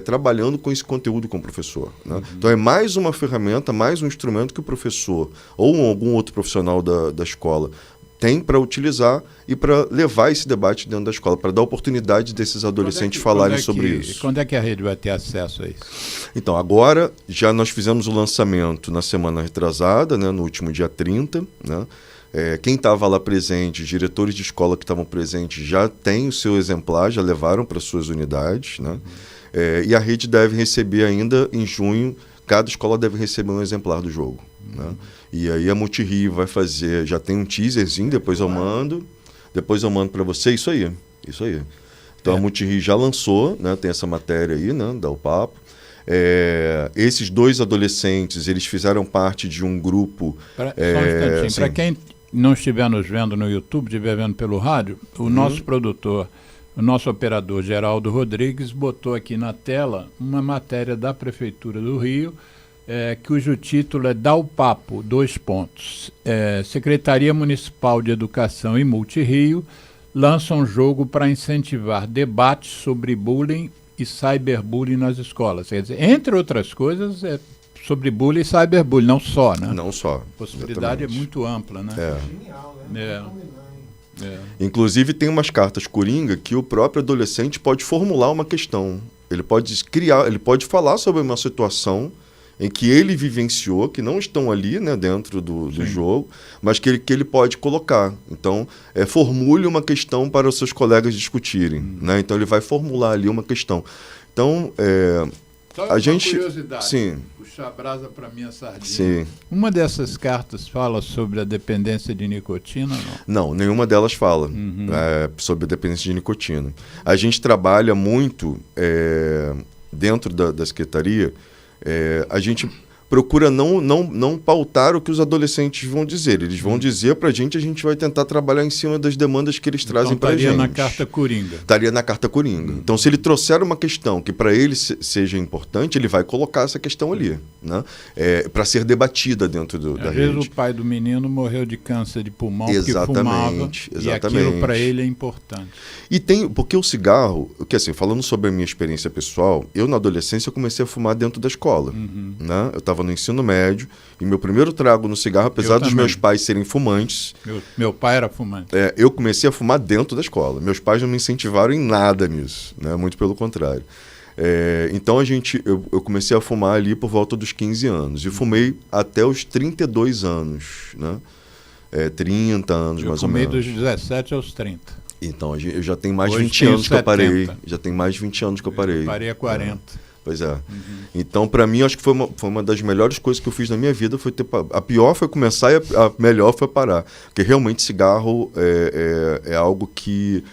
trabalhando com esse conteúdo com o professor. Né? Então, é mais uma ferramenta, mais um instrumento que o professor ou algum outro profissional da escola tem para utilizar e para levar esse debate dentro da escola, para dar oportunidade desses adolescentes falarem sobre isso. Quando é que a rede vai ter acesso a isso? Então, agora, nós fizemos o lançamento na semana retrasada, né, no último dia 30, né? Quem estava lá presente, os diretores de escola que estavam presentes já têm o seu exemplar, já levaram para suas unidades, né? E a rede deve receber ainda em junho, cada escola deve receber um exemplar do jogo. Né? E aí a Multirio vai fazer, já tem um teaserzinho, depois eu mando para você, isso aí. Então a Multirio já lançou, né? Tem essa matéria aí, né? Dá o papo. Esses dois adolescentes, eles fizeram parte de um grupo... Só um instantinho, para quem não estiver nos vendo no YouTube, estiver vendo pelo rádio, o nosso produtor, o nosso operador Geraldo Rodrigues botou aqui na tela uma matéria da Prefeitura do Rio, cujo título é Dá o Papo, : Secretaria Municipal de Educação e Multirio lança um jogo para incentivar debates sobre bullying e cyberbullying nas escolas. Quer dizer, entre outras coisas, sobre bullying e cyberbullying, não só, né? Não só. A possibilidade é muito ampla, né? Genial, né? Inclusive, tem umas cartas coringa que o próprio adolescente pode formular uma questão. Ele pode falar sobre uma situação em que ele vivenciou, que não estão ali, né, dentro do jogo, mas que ele pode colocar. Então, formule uma questão para os seus colegas discutirem. Né? Então, ele vai formular ali uma questão. Então, só a gente... curiosidade. Sim. Puxar a brasa para minha sardinha. Sim. Uma dessas cartas fala sobre a dependência de nicotina, não? Não, nenhuma delas fala sobre a dependência de nicotina. A gente trabalha muito dentro da Secretaria, procura não pautar o que os adolescentes vão dizer. Eles vão dizer para a gente vai tentar trabalhar em cima das demandas que eles trazem para a gente. Estaria na carta coringa. Estaria na carta coringa. Então, se ele trouxer uma questão que para ele seja importante, ele vai colocar essa questão ali, né? Para ser debatida dentro da rede. Às vezes o pai do menino morreu de câncer de pulmão porque fumava, e aquilo para ele é importante. E porque o cigarro, que assim, falando sobre a minha experiência pessoal, eu na adolescência comecei a fumar dentro da escola, né? Eu estava no ensino médio e meu primeiro trago no cigarro, apesar dos meus pais serem fumantes... Meu pai era fumante. Eu comecei a fumar dentro da escola. Meus pais não me incentivaram em nada nisso, né? Muito pelo contrário. Então eu comecei a fumar ali por volta dos 15 anos e fumei até os 32 anos, né? 30 anos mais ou menos. Eu fumei dos 17 aos 30. Então eu já tenho mais de Hoje 20 anos 70. que eu parei. Já tem mais de 20 anos que eu parei. Eu parei a 40. Pois é. Então, para mim, acho que foi uma das melhores coisas que eu fiz na minha vida. A pior foi começar e a melhor foi parar. Porque realmente cigarro é algo que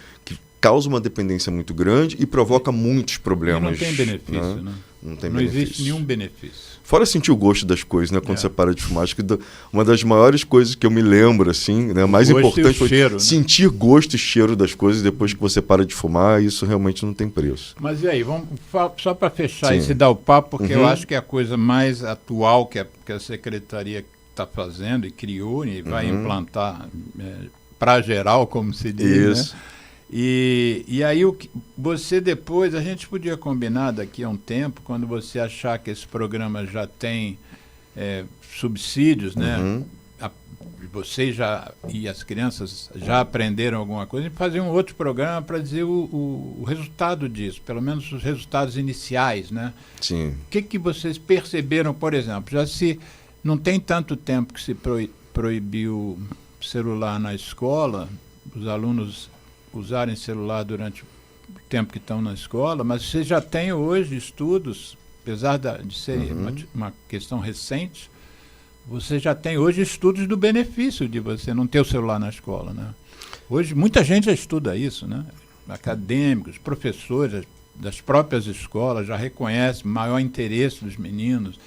causa uma dependência muito grande e provoca muitos problemas. E não tem benefício, né? Não existe nenhum benefício. Fora sentir o gosto das coisas, né? Quando você para de fumar. Acho que uma das maiores coisas que eu me lembro, assim, né? Mais importante foi cheiro, sentir gosto e cheiro das coisas depois que você para de fumar. Isso realmente não tem preço. Mas e aí, vamos só para fechar esse dar o papo, porque eu acho que é a coisa mais atual que a Secretaria está fazendo e criou e vai implantar para geral, como se diz, isso. Né? E aí você depois, a gente podia combinar daqui a um tempo, quando você achar que esse programa já tem subsídios, né? Você e as crianças já aprenderam alguma coisa, e fazer um outro programa para dizer o resultado disso, pelo menos os resultados iniciais, né? Sim. O que vocês perceberam, por exemplo, já se não tem tanto tempo que se proibiu celular na escola, os alunos usarem celular durante o tempo que estão na escola, mas você já tem hoje estudos, apesar de ser uma questão recente, você já tem hoje estudos do benefício de você não ter o celular na escola, né? Hoje muita gente já estuda isso, né? Acadêmicos, professores das próprias escolas já reconhecem maior interesse dos meninos,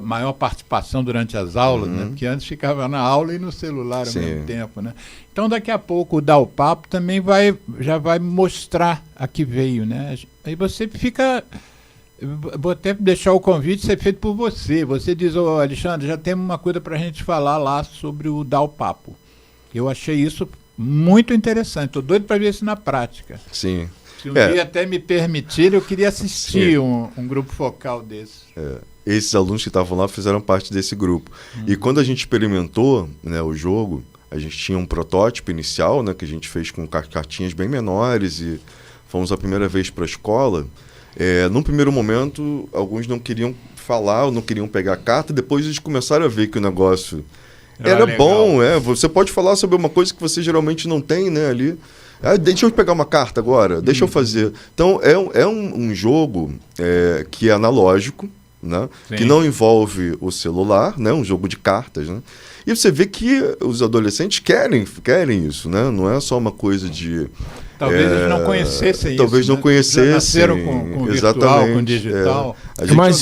maior participação durante as aulas, né? Porque antes ficava na aula e no celular ao mesmo tempo, né? Então daqui a pouco o Dá o Papo também já vai mostrar a que veio, né? Aí você fica... Vou até deixar o convite ser feito por você. Você diz, Alexandre, já temos uma coisa para a gente falar lá sobre o Dá o Papo. Eu achei isso muito interessante. Estou doido para ver isso na prática. Sim. Se um dia até me permitir, eu queria assistir um grupo focal desse. Esses alunos que estavam lá fizeram parte desse grupo. E quando a gente experimentou, né, o jogo, a gente tinha um protótipo inicial, né, que a gente fez com cartinhas bem menores e fomos a primeira vez para a escola. Num primeiro momento, alguns não queriam falar, ou não queriam pegar a carta, depois eles começaram a ver que o negócio era bom. Você pode falar sobre uma coisa que você geralmente não tem, né, ali. Deixa eu pegar uma carta agora, deixa eu fazer. Então, é um jogo que é analógico, né? Que não envolve o celular, né? Um jogo de cartas, né? E você vê que os adolescentes querem isso, né? Não é só uma coisa de... Talvez eles não conhecessem isso. Talvez não conhecessem. Já nasceram com virtual, com digital. Mas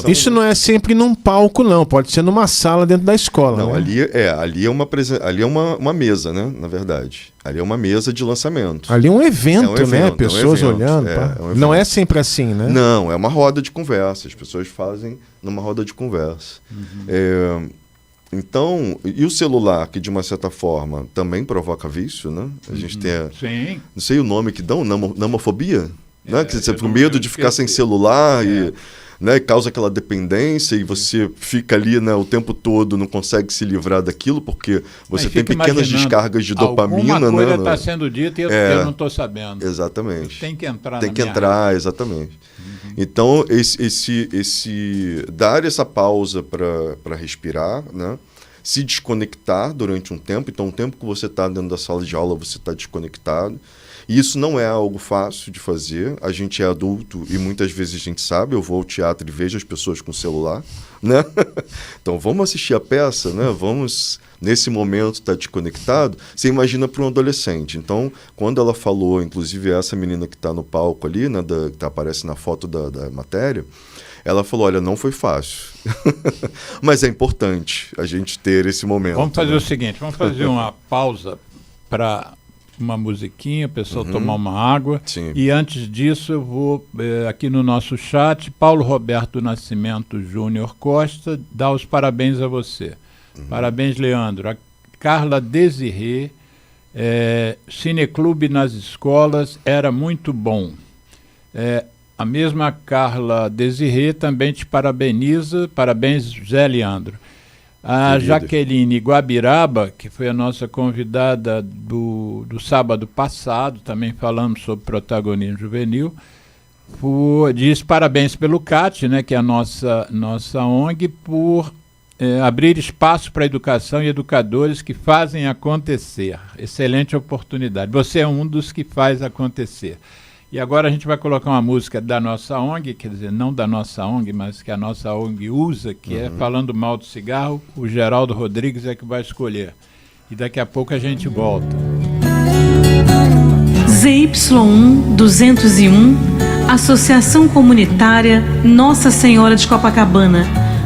isso não é sempre num palco, não. Pode ser numa sala dentro da escola. Não, né? ali é uma mesa, né? Na verdade. Ali é uma mesa de lançamento. Ali é um evento, né? Pessoas olhando. Não é sempre assim, né? Não, é uma roda de conversa. As pessoas fazem numa roda de conversa. Então, e o celular, que de uma certa forma também provoca vício, né? A gente tem Sim. Não sei o nome que dão, namofobia, né? Que você fica com medo de ficar sem celular e, né, causa aquela dependência e você fica ali, né, o tempo todo, não consegue se livrar daquilo porque você tem pequenas descargas de dopamina, alguma coisa né? Está sendo dita e eu não estou sabendo. Exatamente. Tem que entrar exatamente. Então, dar essa pausa para respirar, né? Se desconectar durante um tempo. Então, o tempo que você está dentro da sala de aula, você está desconectado. E isso não é algo fácil de fazer. A gente é adulto e muitas vezes a gente sabe. Eu vou ao teatro e vejo as pessoas com o celular, né? Então, vamos assistir a peça, né? Vamos, nesse momento, estar desconectado. Você imagina para um adolescente. Então, quando ela falou, inclusive essa menina que está no palco ali, né, que aparece na foto da matéria, ela falou, olha, não foi fácil. Mas é importante a gente ter esse momento. Vamos fazer o seguinte, vamos fazer uma pausa para uma musiquinha, o pessoal tomar uma água. Sim. E antes disso, eu vou, aqui no nosso chat, Paulo Roberto Nascimento Júnior Costa, dá os parabéns a você. Parabéns, Leandro. A Carla Desirê, Cineclube nas escolas era muito bom. A mesma Carla Desirê também te parabeniza. Parabéns, Zé Leandro. A Jaqueline Guabiraba, que foi a nossa convidada do sábado passado, também falamos sobre protagonismo juvenil, diz parabéns pelo CAT, né, que é a nossa ONG, por abrir espaço para a educação e educadores que fazem acontecer. Excelente oportunidade. Você é um dos que faz acontecer. E agora a gente vai colocar uma música da nossa ONG, quer dizer, não da nossa ONG, mas que a nossa ONG usa, que é Falando Mal do Cigarro. O Geraldo Rodrigues é que vai escolher. E daqui a pouco a gente volta. ZY1 201, Associação Comunitária Nossa Senhora de Copacabana,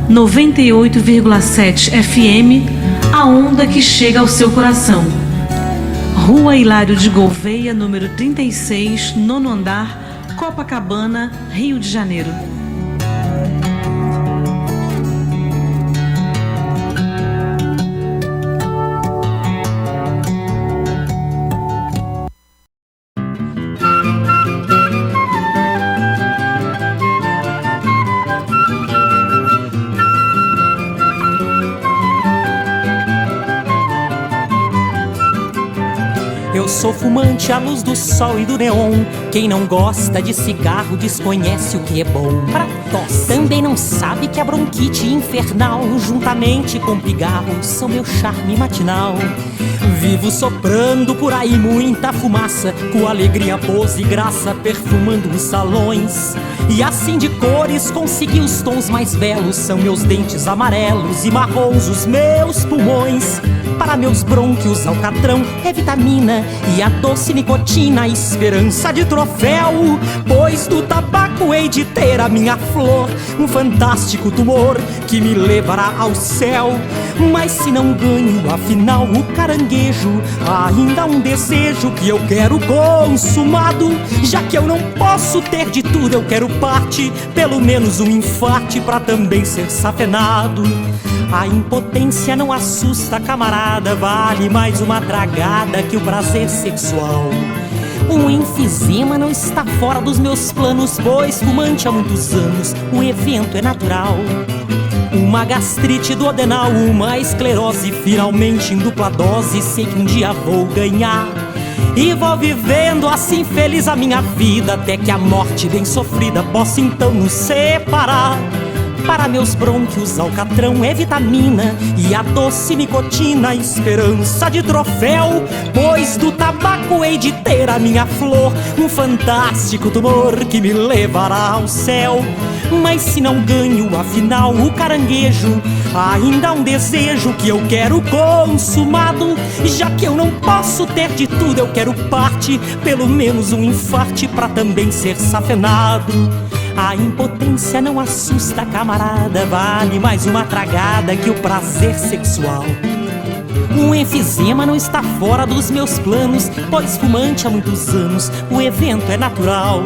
98,7 FM, a onda que chega ao seu coração. Rua Hilário de Gouveia, número 36, 9º andar, Copacabana, Rio de Janeiro. Sou fumante à luz do sol e do neon. Quem não gosta de cigarro desconhece o que é bom pra tosse. Também não sabe que a bronquite infernal, juntamente com pigarro, são meu charme matinal. Vivo soprando por aí muita fumaça, com alegria, pose e graça, perfumando os salões. E assim de cores consegui os tons mais belos. São meus dentes amarelos e marrons os meus pulmões. Para meus brônquios alcatrão é vitamina e a doce nicotina, esperança de troféu. Pois do tabaco hei de ter a minha flor, um fantástico tumor que me levará ao céu. Mas se não ganho, afinal, o caranguejo, ainda há um desejo que eu quero consumado. Já que eu não posso ter de tudo, eu quero parte, pelo menos um infarte pra também ser safenado. A impotência não assusta, camarada, vale mais uma tragada que o prazer sexual. Um enfisema não está fora dos meus planos, pois fumante há muitos anos, o evento é natural. Uma gastrite duodenal, uma esclerose, finalmente em dupla dose, sei que um dia vou ganhar. E vou vivendo assim feliz a minha vida, até que a morte bem sofrida possa então nos separar. Para meus brônquios alcatrão é vitamina e a doce nicotina, esperança de troféu. Pois do tabaco hei de ter a minha flor, um fantástico tumor que me levará ao céu. Mas se não ganho, afinal, o caranguejo, ainda há um desejo que eu quero consumado. Já que eu não posso ter de tudo, eu quero parte, pelo menos um infarte pra também ser safenado. A impotência não assusta, camarada, vale mais uma tragada que o prazer sexual. Um enfisema não está fora dos meus planos, pois fumante há muitos anos, o evento é natural.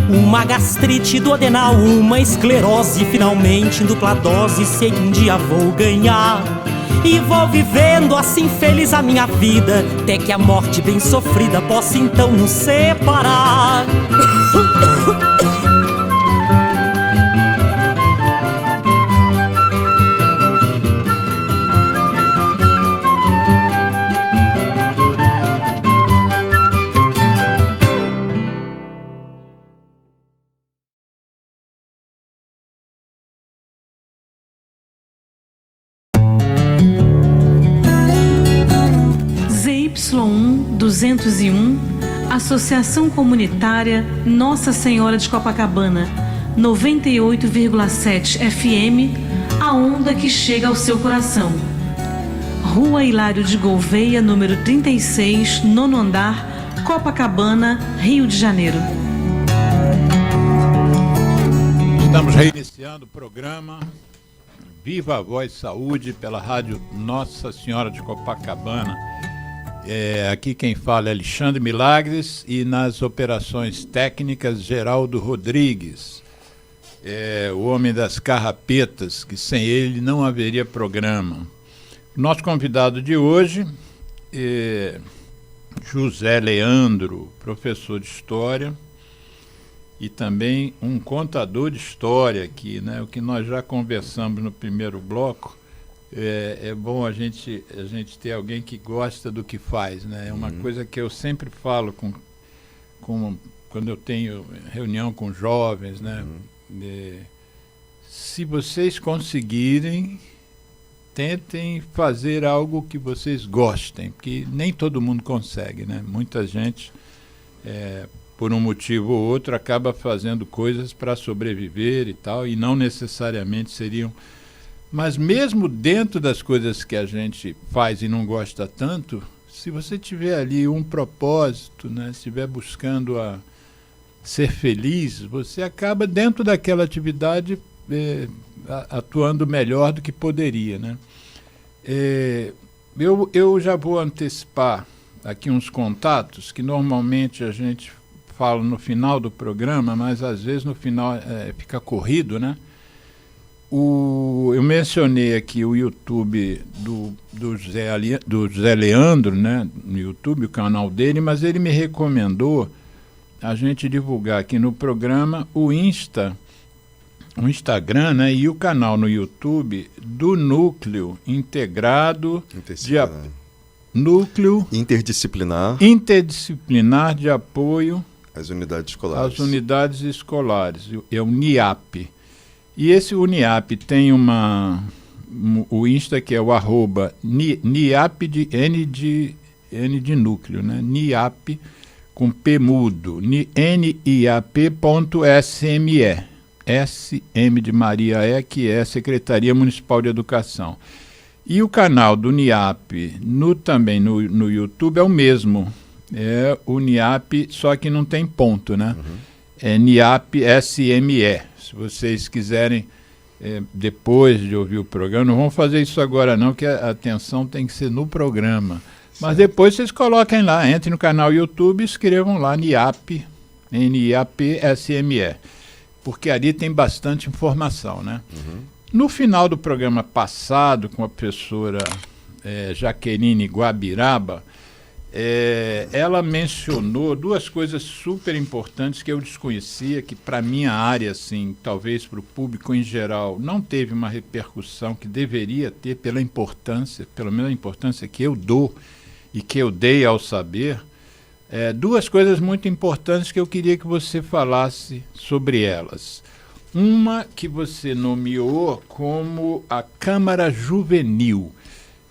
Uma gastrite duodenal, uma esclerose, finalmente em dupla dose, sei que um dia vou ganhar. E vou vivendo assim feliz a minha vida, até que a morte bem sofrida possa então nos separar. ZY1 201, Associação Comunitária Nossa Senhora de Copacabana, 98,7 FM, a onda que chega ao seu coração. Rua Hilário de Gouveia, número 36, 9º andar, Copacabana, Rio de Janeiro. Estamos reiniciando o programa Viva a Voz Saúde pela rádio Nossa Senhora de Copacabana. Aqui quem fala é Alexandre Milagres e nas operações técnicas Geraldo Rodrigues, o homem das carrapetas, que sem ele não haveria programa. Nosso convidado de hoje é José Leandro, professor de História, e também um contador de história aqui, né? O que nós já conversamos no primeiro bloco, é bom a gente ter alguém que gosta do que faz, né? É uma coisa que eu sempre falo quando eu tenho reunião com jovens, né? Se vocês conseguirem, tentem fazer algo que vocês gostem, porque nem todo mundo consegue, né? Muita gente, por um motivo ou outro, acaba fazendo coisas para sobreviver e tal, e não necessariamente seriam... Mas mesmo dentro das coisas que a gente faz e não gosta tanto, se você tiver ali um propósito, né? Estiver buscando a ser feliz, você acaba dentro daquela atividade atuando melhor do que poderia, né? Eu já vou antecipar aqui uns contatos que normalmente a gente fala no final do programa, mas às vezes no final fica corrido, né? Eu mencionei aqui o YouTube do José Leandro, né? No YouTube, o canal dele, mas ele me recomendou a gente divulgar aqui no programa o Instagram, né? E o canal no YouTube do Núcleo Integrado Núcleo Interdisciplinar de Apoio às Unidades Escolares, é o NIAP. E esse UNIAP tem o Insta que é o @NIAP de N de núcleo, né? NIAP com P mudo, NIAP.SME, SM de Maria que é Secretaria Municipal de Educação. E o canal do NIAP também no YouTube é o mesmo, é o NIAP, só que não tem ponto, né? É NIAP SME. Se vocês quiserem, depois de ouvir o programa, não vamos fazer isso agora não, que a atenção tem que ser no programa. Mas depois vocês coloquem lá, entrem no canal YouTube e escrevam lá NIAP, NIAP SME, porque ali tem bastante informação, né? No final do programa passado, com a professora Jaqueline Guabiraba, ela mencionou duas coisas super importantes que eu desconhecia, que para minha área, assim, talvez para o público em geral, não teve uma repercussão que deveria ter pela importância, pelo menos a importância que eu dou e que eu dei ao saber. Duas coisas muito importantes que eu queria que você falasse sobre elas. Uma que você nomeou como a Câmara Juvenil.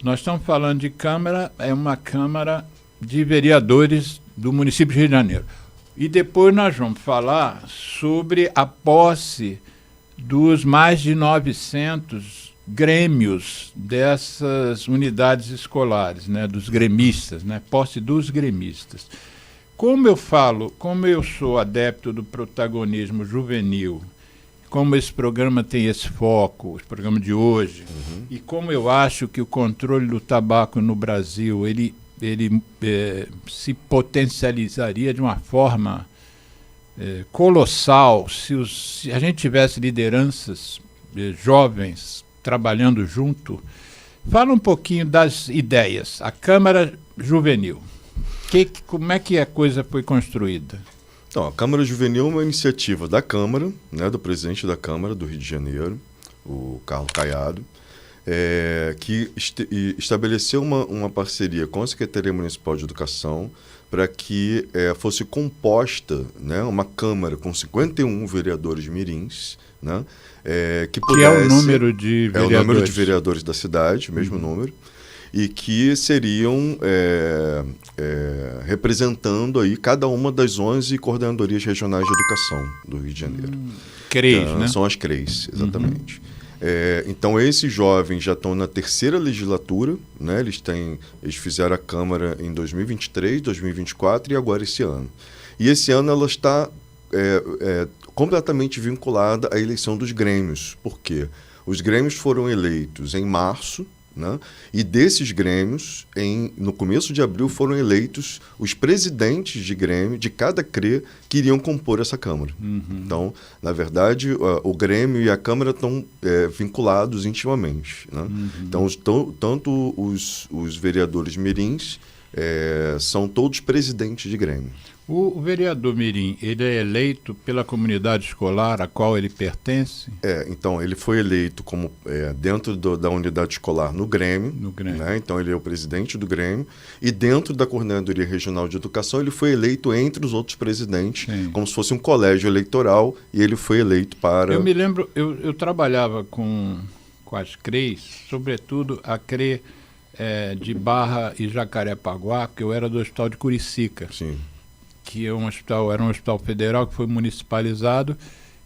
Nós estamos falando de Câmara, é uma Câmara de Vereadores do município de Rio de Janeiro. E depois nós vamos falar sobre a posse dos mais de 900 grêmios dessas unidades escolares, né, dos gremistas, né, posse dos gremistas. Como eu sou adepto do protagonismo juvenil, como esse programa tem esse foco, o programa de hoje, e como eu acho que o controle do tabaco no Brasil, ele se potencializaria de uma forma colossal se a gente tivesse lideranças jovens trabalhando junto. Fala um pouquinho das ideias. A Câmara Juvenil. Como é que a coisa foi construída? Então, a Câmara Juvenil é uma iniciativa da Câmara, né, do presidente da Câmara do Rio de Janeiro, o Carlos Caiado, que estabeleceu uma parceria com a Secretaria Municipal de Educação para que fosse composta, né, uma Câmara com 51 vereadores mirins, né, que é o número de vereadores. É o número de vereadores da cidade, o mesmo número, e que seriam representando aí cada uma das 11 coordenadorias regionais de educação do Rio de Janeiro. CREs, então, né? São as CREs, exatamente. Então, esses jovens já estão na terceira legislatura, né? Eles fizeram a Câmara em 2023, 2024 e agora esse ano. E esse ano ela está completamente vinculada à eleição dos grêmios. Por quê? Os grêmios foram eleitos em março, né? E desses grêmios, no começo de abril, foram eleitos os presidentes de grêmio de cada CRE que iriam compor essa Câmara. Então, na verdade, o Grêmio e a Câmara estão vinculados intimamente, né? Então, tanto os vereadores mirins são todos presidentes de Grêmio. O vereador mirim, ele é eleito pela comunidade escolar a qual ele pertence? Então, ele foi eleito como dentro da unidade escolar no Grêmio. Né? Então, ele é o presidente do Grêmio. E dentro da Coordenadoria Regional de Educação, ele foi eleito entre os outros presidentes, como se fosse um colégio eleitoral, e ele foi eleito para... Eu me lembro, eu trabalhava com as CREs, sobretudo a CRE de Barra e Jacarepaguá, que eu era do Hospital de Curicica. Sim. Que era um hospital federal que foi municipalizado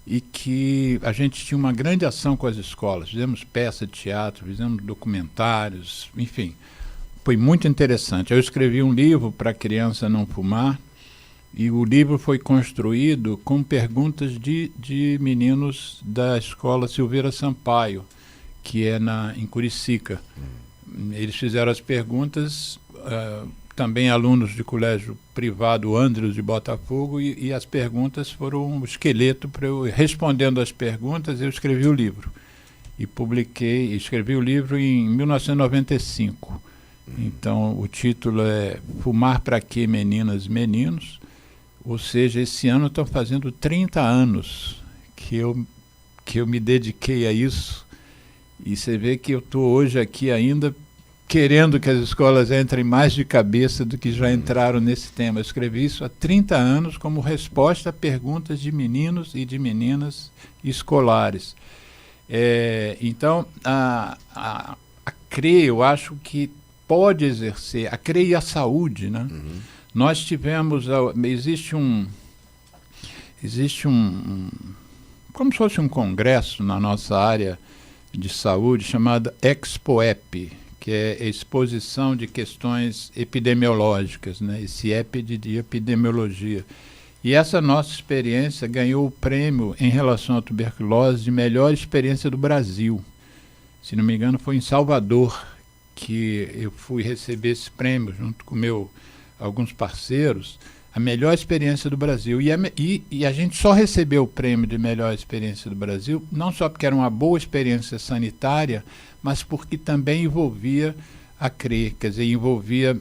e que a gente tinha uma grande ação com as escolas. Fizemos peça de teatro, fizemos documentários, enfim. Foi muito interessante. Eu escrevi um livro para a criança não fumar e o livro foi construído com perguntas de meninos da escola Silveira Sampaio, que é em Curicica. Eles fizeram as perguntas... também alunos de colégio privado Andrews de Botafogo, e as perguntas foram um esqueleto para eu, respondendo às perguntas, eu escrevi o livro. E escrevi o livro em 1995. Então, o título é Fumar pra quê, meninas e meninos? Ou seja, esse ano estão fazendo 30 anos que eu me dediquei a isso. E você vê que eu estou hoje aqui ainda querendo que as escolas entrem mais de cabeça do que já entraram nesse tema. Eu escrevi isso há 30 anos como resposta a perguntas de meninos e de meninas escolares. Então, a CRE, eu acho que pode exercer, a CRE e a saúde, né? Nós tivemos, existe um como se fosse um congresso na nossa área de saúde chamado ExpoEP, que é a exposição de questões epidemiológicas, né? Esse EP de epidemiologia. E essa nossa experiência ganhou o prêmio em relação à tuberculose de melhor experiência do Brasil. Se não me engano, foi em Salvador que eu fui receber esse prêmio, junto com alguns parceiros, a melhor experiência do Brasil. E a gente só recebeu o prêmio de melhor experiência do Brasil, não só porque era uma boa experiência sanitária, mas porque também envolvia a CRE, quer dizer, envolvia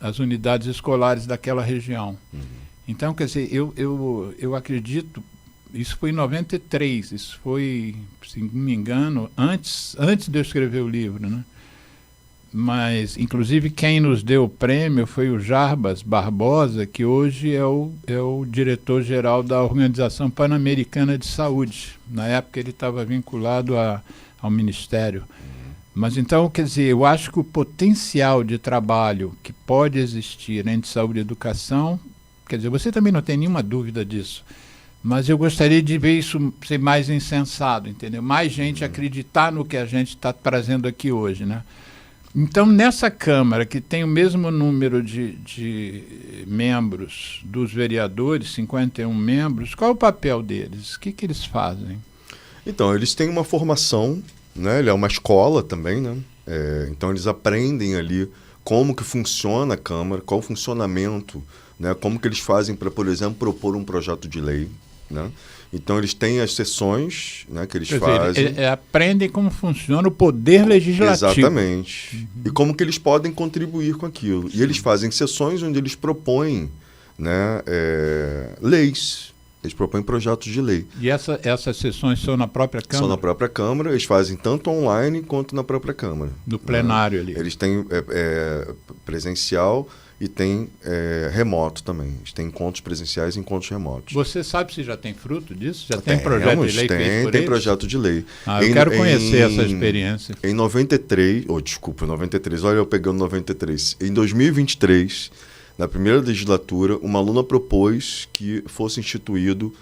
as unidades escolares daquela região. Então, quer dizer, eu acredito, isso foi em 93, isso foi, se não me engano, antes de eu escrever o livro, né? Mas, inclusive, quem nos deu o prêmio foi o Jarbas Barbosa, que hoje é o diretor-geral da Organização Pan-Americana de Saúde. Na época ele estava vinculado ao Ministério. Mas então, quer dizer, eu acho que o potencial de trabalho que pode existir entre saúde e educação, quer dizer, você também não tem nenhuma dúvida disso, mas eu gostaria de ver isso ser mais insensado, entendeu? Mais gente acreditar no que a gente está trazendo aqui hoje, né? Então, nessa Câmara, que tem o mesmo número de membros dos vereadores, 51 membros, qual é o papel deles? O que eles fazem? Então, eles têm uma formação, né? Ele é uma escola também, né? Então, eles aprendem ali como que funciona a Câmara, qual o funcionamento, né? Como que eles fazem para, por exemplo, propor um projeto de lei, né? Então, eles têm as sessões, né, que eles fazem. Eles aprendem como funciona o poder legislativo. Exatamente. E como que eles podem contribuir com aquilo. E eles fazem sessões onde eles propõem, né, leis. Eles propõem projetos de lei. E essas sessões são na própria Câmara? São na própria Câmara. Eles fazem tanto online quanto na própria Câmara. No plenário ali. Eles têm presencial e tem remoto também. Eles têm encontros presenciais e encontros remotos. Você sabe se já tem fruto disso? Já tem projeto de lei feito por Tem eles? Projeto de lei. Eu quero conhecer essa experiência. Em 93, olha eu pegando 93. Em 2023, na primeira legislatura, uma aluna propôs que fosse instituído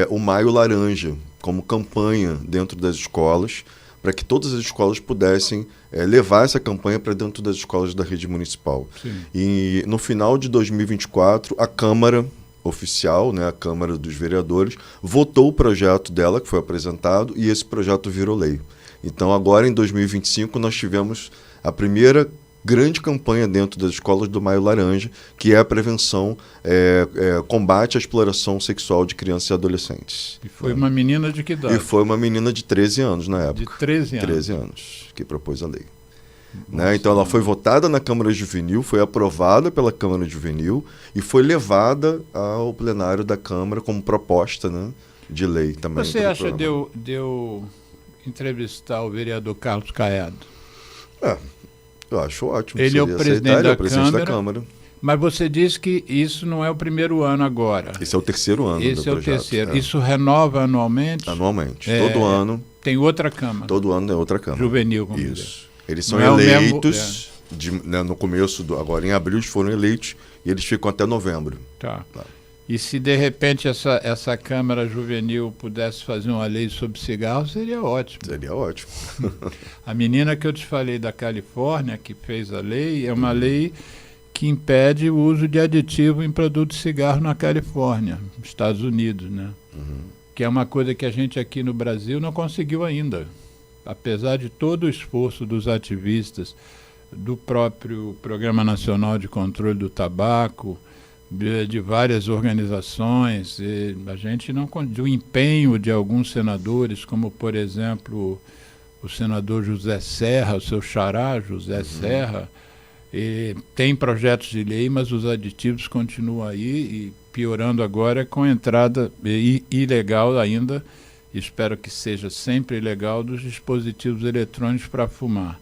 o Maio Laranja como campanha dentro das escolas, para que todas as escolas pudessem levar essa campanha para dentro das escolas da rede municipal. Sim. E no final de 2024, a Câmara oficial, né, a Câmara dos Vereadores, votou o projeto dela, que foi apresentado, e esse projeto virou lei. Então, agora, em 2025, nós tivemos a primeira grande campanha dentro das escolas do Maio Laranja, que é a prevenção, combate à exploração sexual de crianças e adolescentes. E foi uma menina de que idade? E foi uma menina de 13 anos na época. De 13 anos? 13 anos, que propôs a lei. Né? Então ela foi votada na Câmara Juvenil, foi aprovada pela Câmara Juvenil e foi levada ao plenário da Câmara como proposta, né, de lei também. Você acha de eu entrevistar o vereador Carlos Caiado? Eu acho ótimo. Ele é o presidente da Câmara. Mas você disse que isso não é o primeiro ano agora. Esse é o terceiro ano. Esse é o terceiro. Isso renova anualmente? Anualmente. Todo ano. Tem outra Câmara. Todo ano é outra Câmara. Juvenil, como isso. Dizer. Eles são eleitos, no começo, agora em abril, eles foram eleitos e eles ficam até novembro. Tá. E se de repente essa Câmara Juvenil pudesse fazer uma lei sobre cigarro, seria ótimo. Seria ótimo. A menina que eu te falei da Califórnia, que fez a lei, é uma lei que impede o uso de aditivo em produtos de cigarro na Califórnia, nos Estados Unidos, né? Que é uma coisa que a gente aqui no Brasil não conseguiu ainda. Apesar de todo o esforço dos ativistas, do próprio Programa Nacional de Controle do Tabaco, de várias organizações, a gente não, do empenho de alguns senadores, como por exemplo o senador José Serra, o seu xará José Serra, tem projetos de lei, mas os aditivos continuam aí, e piorando agora com a entrada ilegal ainda, espero que seja sempre ilegal, dos dispositivos eletrônicos para fumar.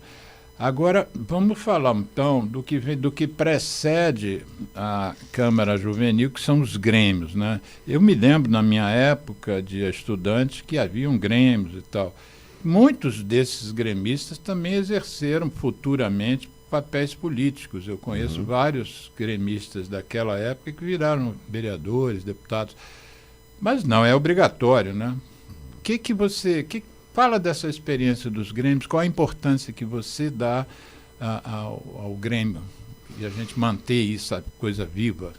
Agora, vamos falar então do que precede a Câmara Juvenil, que são os grêmios, né? Eu me lembro, na minha época de estudante, que haviam grêmios e tal. Muitos desses gremistas também exerceram futuramente papéis políticos. Eu conheço vários gremistas daquela época que viraram vereadores, deputados. Mas não é obrigatório, né? Fala dessa experiência dos grêmios, qual a importância que você dá ao grêmio e a gente manter isso, a coisa viva?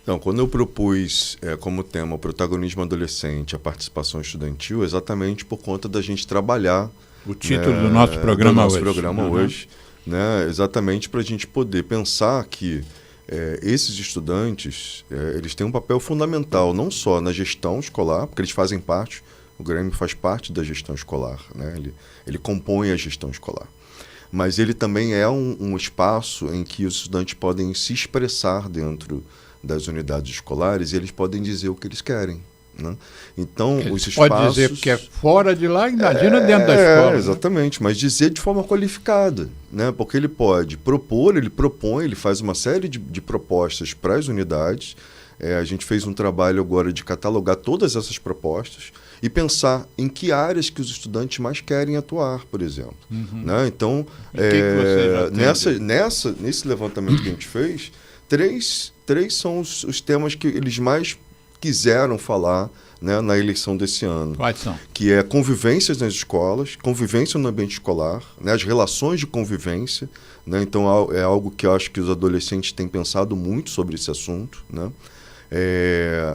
Então, quando eu propus como tema o protagonismo adolescente, a participação estudantil, exatamente por conta da gente trabalhar o título do nosso programa hoje, né, exatamente para a gente poder pensar que esses estudantes eles têm um papel fundamental, não só na gestão escolar, porque eles fazem parte. O Grêmio faz parte da gestão escolar, né? Ele compõe a gestão escolar. Mas ele também é um espaço em que os estudantes podem se expressar dentro das unidades escolares e eles podem dizer o que eles querem, né? Então, os espaços... Pode dizer que é fora de lá, imagina dentro da escola. Exatamente, mas dizer de forma qualificada, né? Porque ele pode propor, ele propõe, ele faz uma série de propostas para as unidades. A gente fez um trabalho agora de catalogar todas essas propostas e pensar em que áreas que os estudantes mais querem atuar, por exemplo. Né? Então, nesse levantamento que a gente fez, três são os temas que eles mais quiseram falar, né, na eleição desse ano. Quais são? Que é convivências nas escolas, convivência no ambiente escolar, né, as relações de convivência. Né? Então, é algo que eu acho que os adolescentes têm pensado muito sobre esse assunto, né?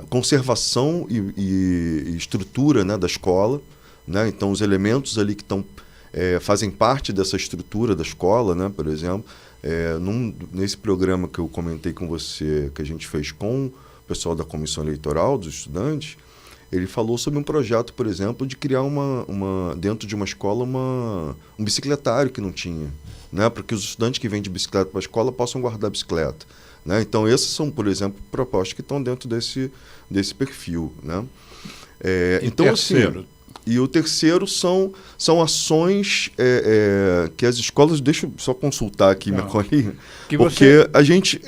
Conservação e estrutura, né, da escola, né? Então os elementos ali que fazem parte dessa estrutura da escola, né, por exemplo, nesse programa que eu comentei com você, que a gente fez com o pessoal da Comissão Eleitoral dos estudantes, ele falou sobre um projeto, por exemplo, de criar dentro de uma escola um bicicletário que não tinha, né, para que os estudantes que vêm de bicicleta para a escola possam guardar a bicicleta. Né? Então, essas são, por exemplo, propostas que estão dentro desse perfil. Né? Então, terceiro? Assim, e o terceiro são ações que as escolas... Deixa eu só consultar aqui minha colinha. Porque a gente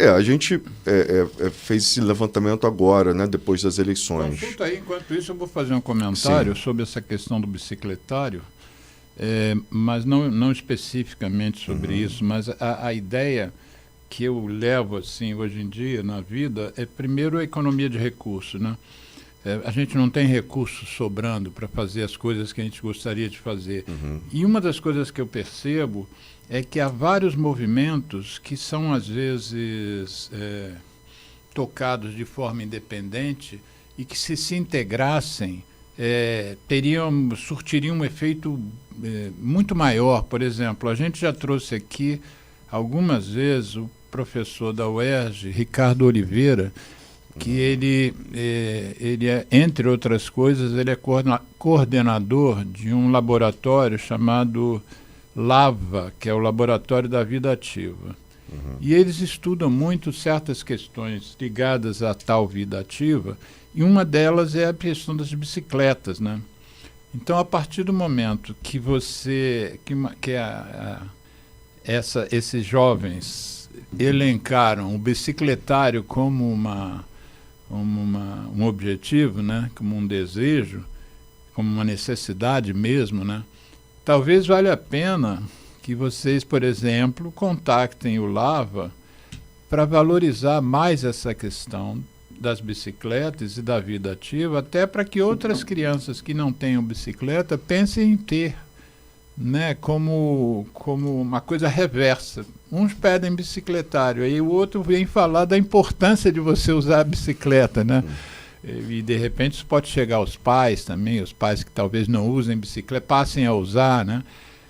fez esse levantamento agora, né, depois das eleições. Consulta aí, enquanto isso eu vou fazer um comentário sobre essa questão do bicicletário, mas não especificamente sobre isso, mas a ideia que eu levo assim hoje em dia na vida é primeiro a economia de recursos, né? A gente não tem recursos sobrando para fazer as coisas que a gente gostaria de fazer. E uma das coisas que eu percebo é que há vários movimentos que são às vezes tocados de forma independente e que se integrassem, surtiriam um efeito muito maior. Por exemplo, a gente já trouxe aqui algumas vezes o professor da UERJ, Ricardo Oliveira, que ele entre outras coisas, ele é coordenador de um laboratório chamado LAVA, que é o Laboratório da Vida Ativa. E eles estudam muito certas questões ligadas à tal vida ativa, e uma delas é a questão das bicicletas, né? Então, a partir do momento que esses jovens elencaram o bicicletário como um objetivo, né? Como um desejo, como uma necessidade mesmo, né? Talvez valha a pena que vocês, por exemplo, contactem o LAVA para valorizar mais essa questão das bicicletas e da vida ativa, até para que outras crianças que não tenham bicicleta pensem em ter, né, como uma coisa reversa. Uns pedem bicicletário, aí o outro vem falar da importância de você usar a bicicleta, né? E de repente isso pode chegar aos pais também, os pais que talvez não usem bicicleta, passem a usar, né?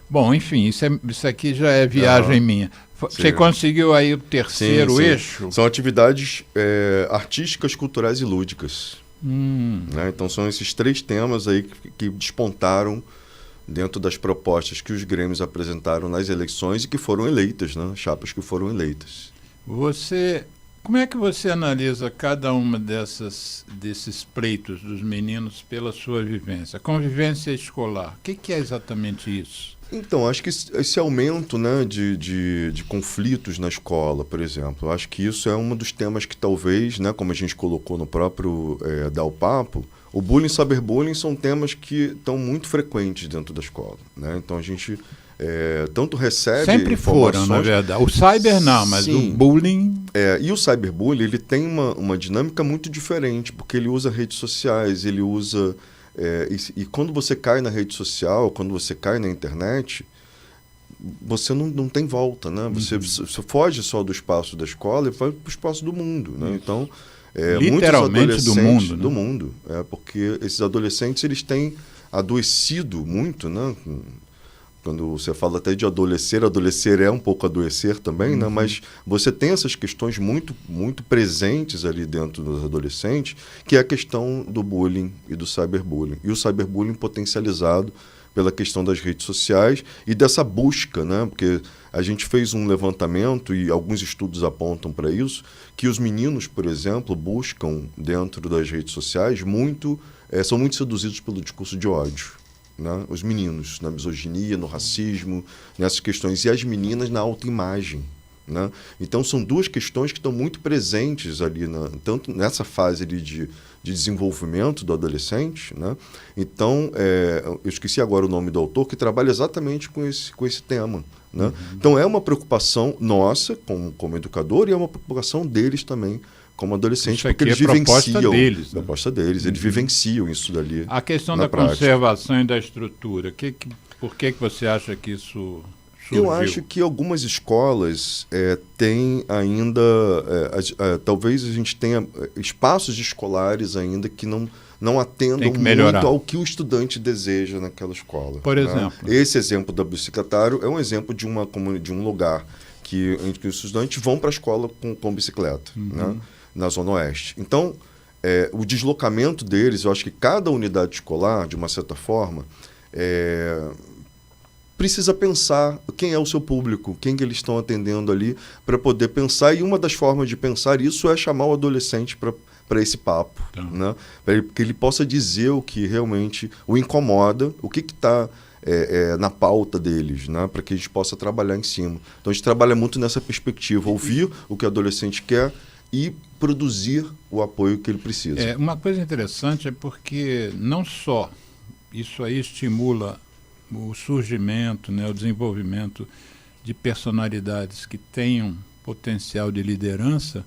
Bom, enfim, isso aqui já é viagem minha. Você conseguiu aí o terceiro eixo? São atividades artísticas, culturais e lúdicas. Né? Então são esses 3 temas aí que despontaram dentro das propostas que os grêmios apresentaram nas eleições e que foram eleitas, né? Chapas que foram eleitas. Como é que você analisa cada uma desses pleitos dos meninos pela sua vivência? Convivência escolar, o que é exatamente isso? Então, acho que esse aumento, né, de conflitos na escola, por exemplo, acho que isso é um dos temas que talvez, né, como a gente colocou no próprio Dá o Papo, o bullying e cyberbullying são temas que estão muito frequentes dentro da escola, né? Então a gente tanto recebe sempre foram, na verdade. O cyber não, mas sim, o bullying... E o cyberbullying, ele tem uma dinâmica muito diferente, porque ele usa redes sociais, ele usa... E quando você cai na rede social, quando você cai na internet, você não tem volta, né? Você foge só do espaço da escola e vai para o espaço do mundo, né? Então, literalmente do mundo, né? Do mundo, porque esses adolescentes, eles têm adoecido muito, né? Quando você fala até de adoecer é um pouco adoecer também, né? Mas você tem essas questões muito, muito presentes ali dentro dos adolescentes, que é a questão do bullying e do cyberbullying. E o cyberbullying potencializado pela questão das redes sociais e dessa busca, né? Porque a gente fez um levantamento e alguns estudos apontam para isso, que os meninos, por exemplo, buscam dentro das redes sociais são muito seduzidos pelo discurso de ódio. Né? Os meninos na misoginia, no racismo, nessas questões, e as meninas na autoimagem. Né? Então são 2 questões que estão muito presentes ali, tanto nessa fase ali de desenvolvimento do adolescente, né? Então, eu esqueci agora o nome do autor, que trabalha exatamente com esse tema. Né? Então é uma preocupação nossa como educador e é uma preocupação deles também como adolescentes, porque eles vivenciam. Proposta deles, eles vivenciam isso dali. A questão da conservação e da estrutura, por que você acha que isso surgiu? Eu acho que algumas escolas têm ainda, talvez a gente tenha espaços escolares ainda que não atendam muito ao que o estudante deseja naquela escola. Por exemplo? Né? Esse exemplo do bicicletário é um exemplo de um lugar em que os estudantes vão para a escola com bicicleta, né? Na Zona Oeste. Então, o deslocamento deles, eu acho que cada unidade escolar, de uma certa forma, precisa pensar quem é o seu público, quem que eles estão atendendo ali, para poder pensar. E uma das formas de pensar isso é chamar o adolescente para esse papo, né? Para que ele possa dizer o que realmente o incomoda, o que está na pauta deles, né? Para que a gente possa trabalhar em cima. Então, a gente trabalha muito nessa perspectiva, ouvir o que o adolescente quer e produzir o apoio que ele precisa. Uma coisa interessante é porque não só isso aí estimula o surgimento, né, o desenvolvimento de personalidades que tenham potencial de liderança,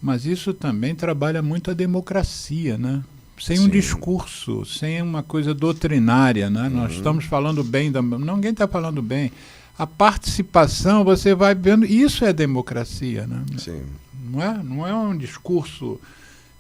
mas isso também trabalha muito a democracia, né? Sem um discurso, sem uma coisa doutrinária, né? Nós estamos falando bem, ninguém está falando bem. A participação, você vai vendo, isso é democracia, né? Sim. Não é um discurso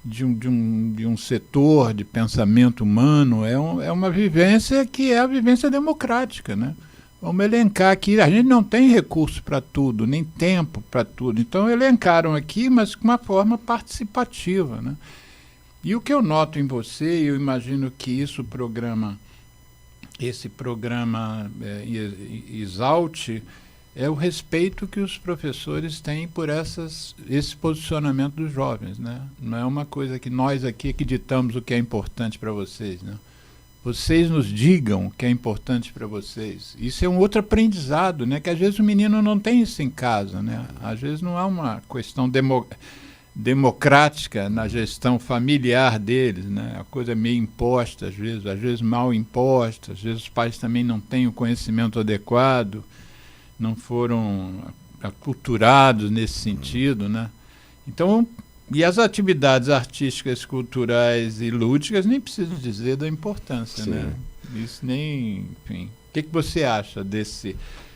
de um setor de pensamento humano, é uma vivência que é a vivência democrática, né? Vamos elencar aqui, a gente não tem recurso para tudo, nem tempo para tudo, então elencaram aqui, mas de uma forma participativa, né? E o que eu noto em você, eu imagino que esse programa exalte, é o respeito que os professores têm por esse posicionamento dos jovens, né? Não é uma coisa que nós aqui que ditamos o que é importante para vocês, né? Vocês nos digam o que é importante para vocês. Isso é um outro aprendizado, né? Que às vezes o menino não tem isso em casa, né? Às vezes não há uma questão democrática na gestão familiar deles, né? A coisa é meio imposta, às vezes mal imposta, às vezes os pais também não têm o conhecimento adequado, não foram aculturados nesse sentido, né? Então, e as atividades artísticas, culturais e lúdicas, nem preciso dizer da importância, né? Isso nem, enfim. O que você acha desse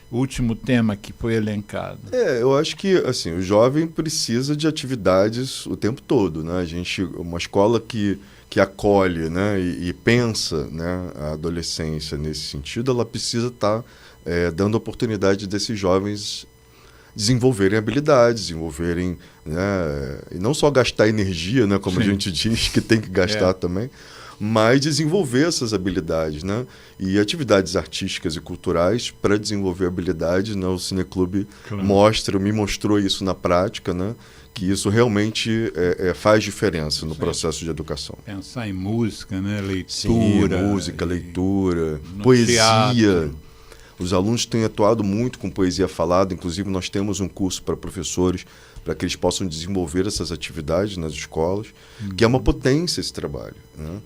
último tema que foi elencado? Eu acho que assim, o jovem precisa de atividades o tempo todo, né? Uma escola que acolhe, né, e pensa, né, a adolescência nesse sentido, ela precisa estar dando oportunidade desses jovens desenvolverem habilidades, desenvolverem, né, e não só gastar energia, né, como a gente diz que tem que gastar também, mas desenvolver essas habilidades, né? E atividades artísticas e culturais para desenvolver habilidades, né? O Cineclube me mostrou isso na prática, né? Que isso realmente faz diferença no processo de educação. Pensar em música, né? Leitura. Sim, música, leitura, poesia. Teatro. Os alunos têm atuado muito com poesia falada, inclusive nós temos um curso para professores para que eles possam desenvolver essas atividades nas escolas, que é uma potência esse trabalho, né?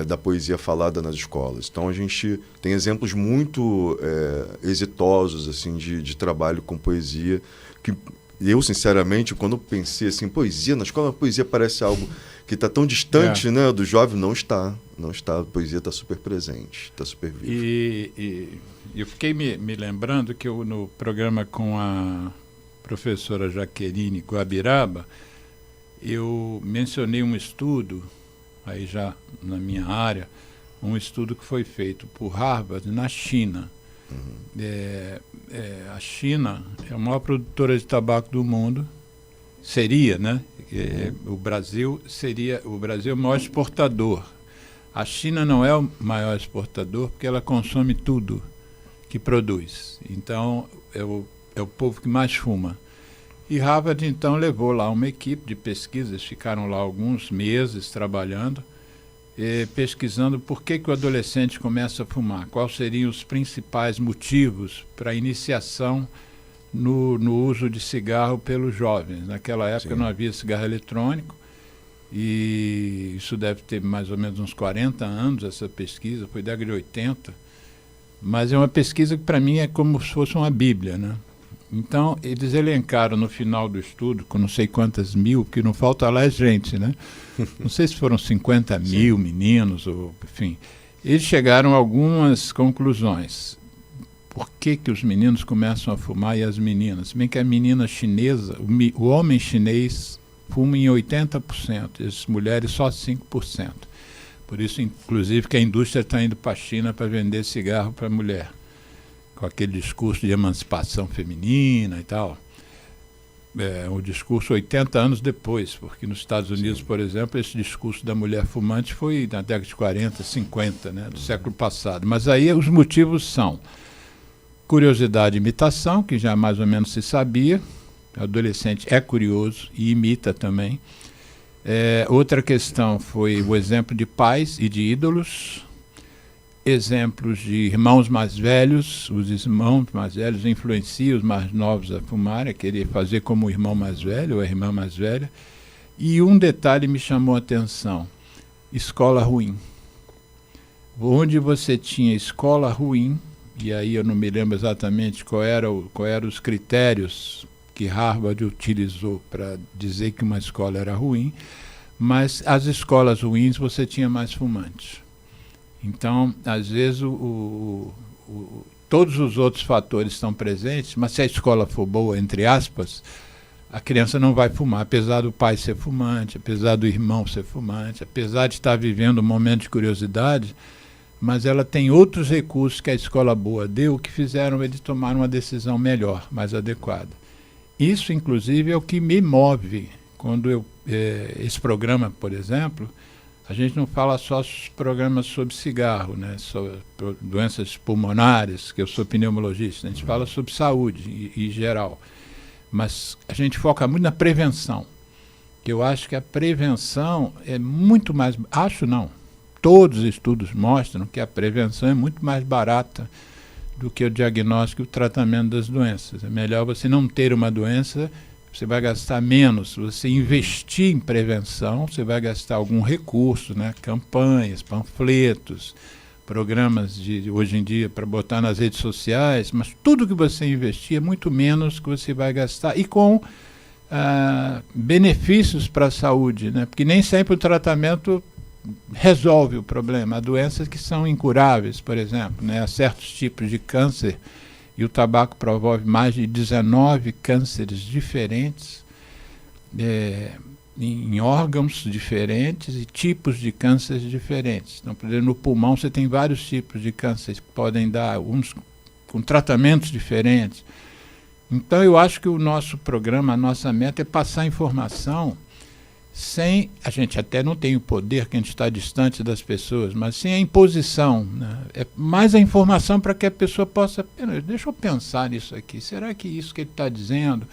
Da poesia falada nas escolas. Então a gente tem exemplos muito exitosos assim, de trabalho com poesia, que eu, sinceramente, quando pensei assim, poesia na escola, a poesia parece algo que está tão distante, né, do jovem. Não está. A poesia está super presente, está super viva. E eu fiquei me lembrando que no programa com a professora Jaqueline Guabiraba, eu mencionei um estudo, aí já na minha área, um estudo que foi feito por Harvard na China. A China é a maior produtora de tabaco do mundo, seria, né? O Brasil é o maior exportador. A China não é o maior exportador porque ela consome tudo que produz. Então, é o povo que mais fuma. E Harvard, então, levou lá uma equipe de pesquisa, eles ficaram lá alguns meses trabalhando, pesquisando por que o adolescente começa a fumar, quais seriam os principais motivos para a iniciação no uso de cigarro pelos jovens. Naquela época não havia cigarro eletrônico, e isso deve ter mais ou menos uns 40 anos, essa pesquisa, foi década de 80, mas é uma pesquisa que para mim é como se fosse uma bíblia, né? Então, eles elencaram no final do estudo, com não sei quantas mil, porque não falta lá gente, né? Não sei se foram 50 mil meninos, ou enfim. Eles chegaram a algumas conclusões. Por que os meninos começam a fumar e as meninas? Se bem que a menina chinesa, o homem chinês fuma em 80%, as mulheres só 5%. Por isso, inclusive, que a indústria está indo para a China para vender cigarro para a mulher, com aquele discurso de emancipação feminina e tal. O discurso 80 anos depois, porque nos Estados Unidos, por exemplo, esse discurso da mulher fumante foi na década de 40, 50, né, do século passado. Mas aí os motivos são curiosidade e imitação, que já mais ou menos se sabia. O adolescente é curioso e imita também. Outra questão foi o exemplo de pais e de ídolos, exemplos de irmãos mais velhos. Os irmãos mais velhos influenciam os mais novos a fumar, a querer fazer como o irmão mais velho ou a irmã mais velha. E um detalhe me chamou a atenção: escola ruim. Onde você tinha escola ruim, e aí eu não me lembro exatamente qual eram os critérios que Harvard utilizou para dizer que uma escola era ruim, mas as escolas ruins você tinha mais fumantes. Então, às vezes, todos os outros fatores estão presentes, mas se a escola for boa, entre aspas, a criança não vai fumar, apesar do pai ser fumante, apesar do irmão ser fumante, apesar de estar vivendo um momento de curiosidade, mas ela tem outros recursos que a escola boa deu que fizeram ele tomar uma decisão melhor, mais adequada. Isso, inclusive, é o que me move. Quando esse programa, por exemplo, a gente não fala só programas sobre cigarro, né, sobre doenças pulmonares, que eu sou pneumologista, a gente fala sobre saúde em geral. Mas a gente foca muito na prevenção, que eu acho que a prevenção é muito mais... Acho não. Todos os estudos mostram que a prevenção é muito mais barata do que o diagnóstico e o tratamento das doenças. É melhor você não ter uma doença, você vai gastar menos. Se você investir em prevenção, você vai gastar algum recurso, né? Campanhas, panfletos, programas de hoje em dia para botar nas redes sociais, mas tudo que você investir é muito menos que você vai gastar e com benefícios para a saúde, né? Porque nem sempre o tratamento resolve o problema. Há doenças que são incuráveis, por exemplo, né? Há certos tipos de câncer e o tabaco promove mais de 19 cânceres diferentes, em órgãos diferentes e tipos de cânceres diferentes. Então, por exemplo, no pulmão você tem vários tipos de cânceres que podem dar, uns com tratamentos diferentes. Então, eu acho que o nosso programa, a nossa meta é passar informação sem... A gente até não tem o poder, que a gente está distante das pessoas, mas sem a imposição, né? É mais a informação para que a pessoa possa... Deixa eu pensar nisso aqui. Será que isso que ele está dizendo...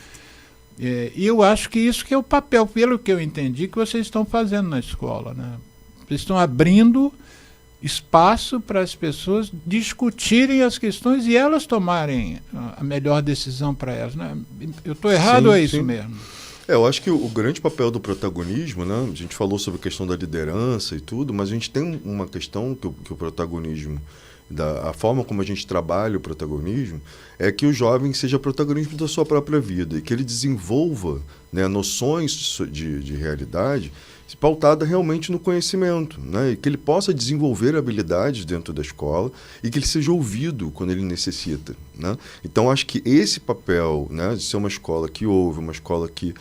E eu acho que isso que é o papel, pelo que eu entendi, que vocês estão fazendo na escola, né? Vocês estão abrindo espaço para as pessoas discutirem as questões e elas tomarem a melhor decisão para elas, né? Eu estou errado ou é isso mesmo? Eu acho que o grande papel do protagonismo, né? A gente falou sobre a questão da liderança e tudo, mas a gente tem uma questão que o protagonismo... A forma como a gente trabalha o protagonismo é que o jovem seja protagonista da sua própria vida e que ele desenvolva, né, noções de realidade pautada realmente no conhecimento, né, e que ele possa desenvolver habilidades dentro da escola e que ele seja ouvido quando ele necessita, né? Então, acho que esse papel, né, de ser uma escola que ouve, uma escola que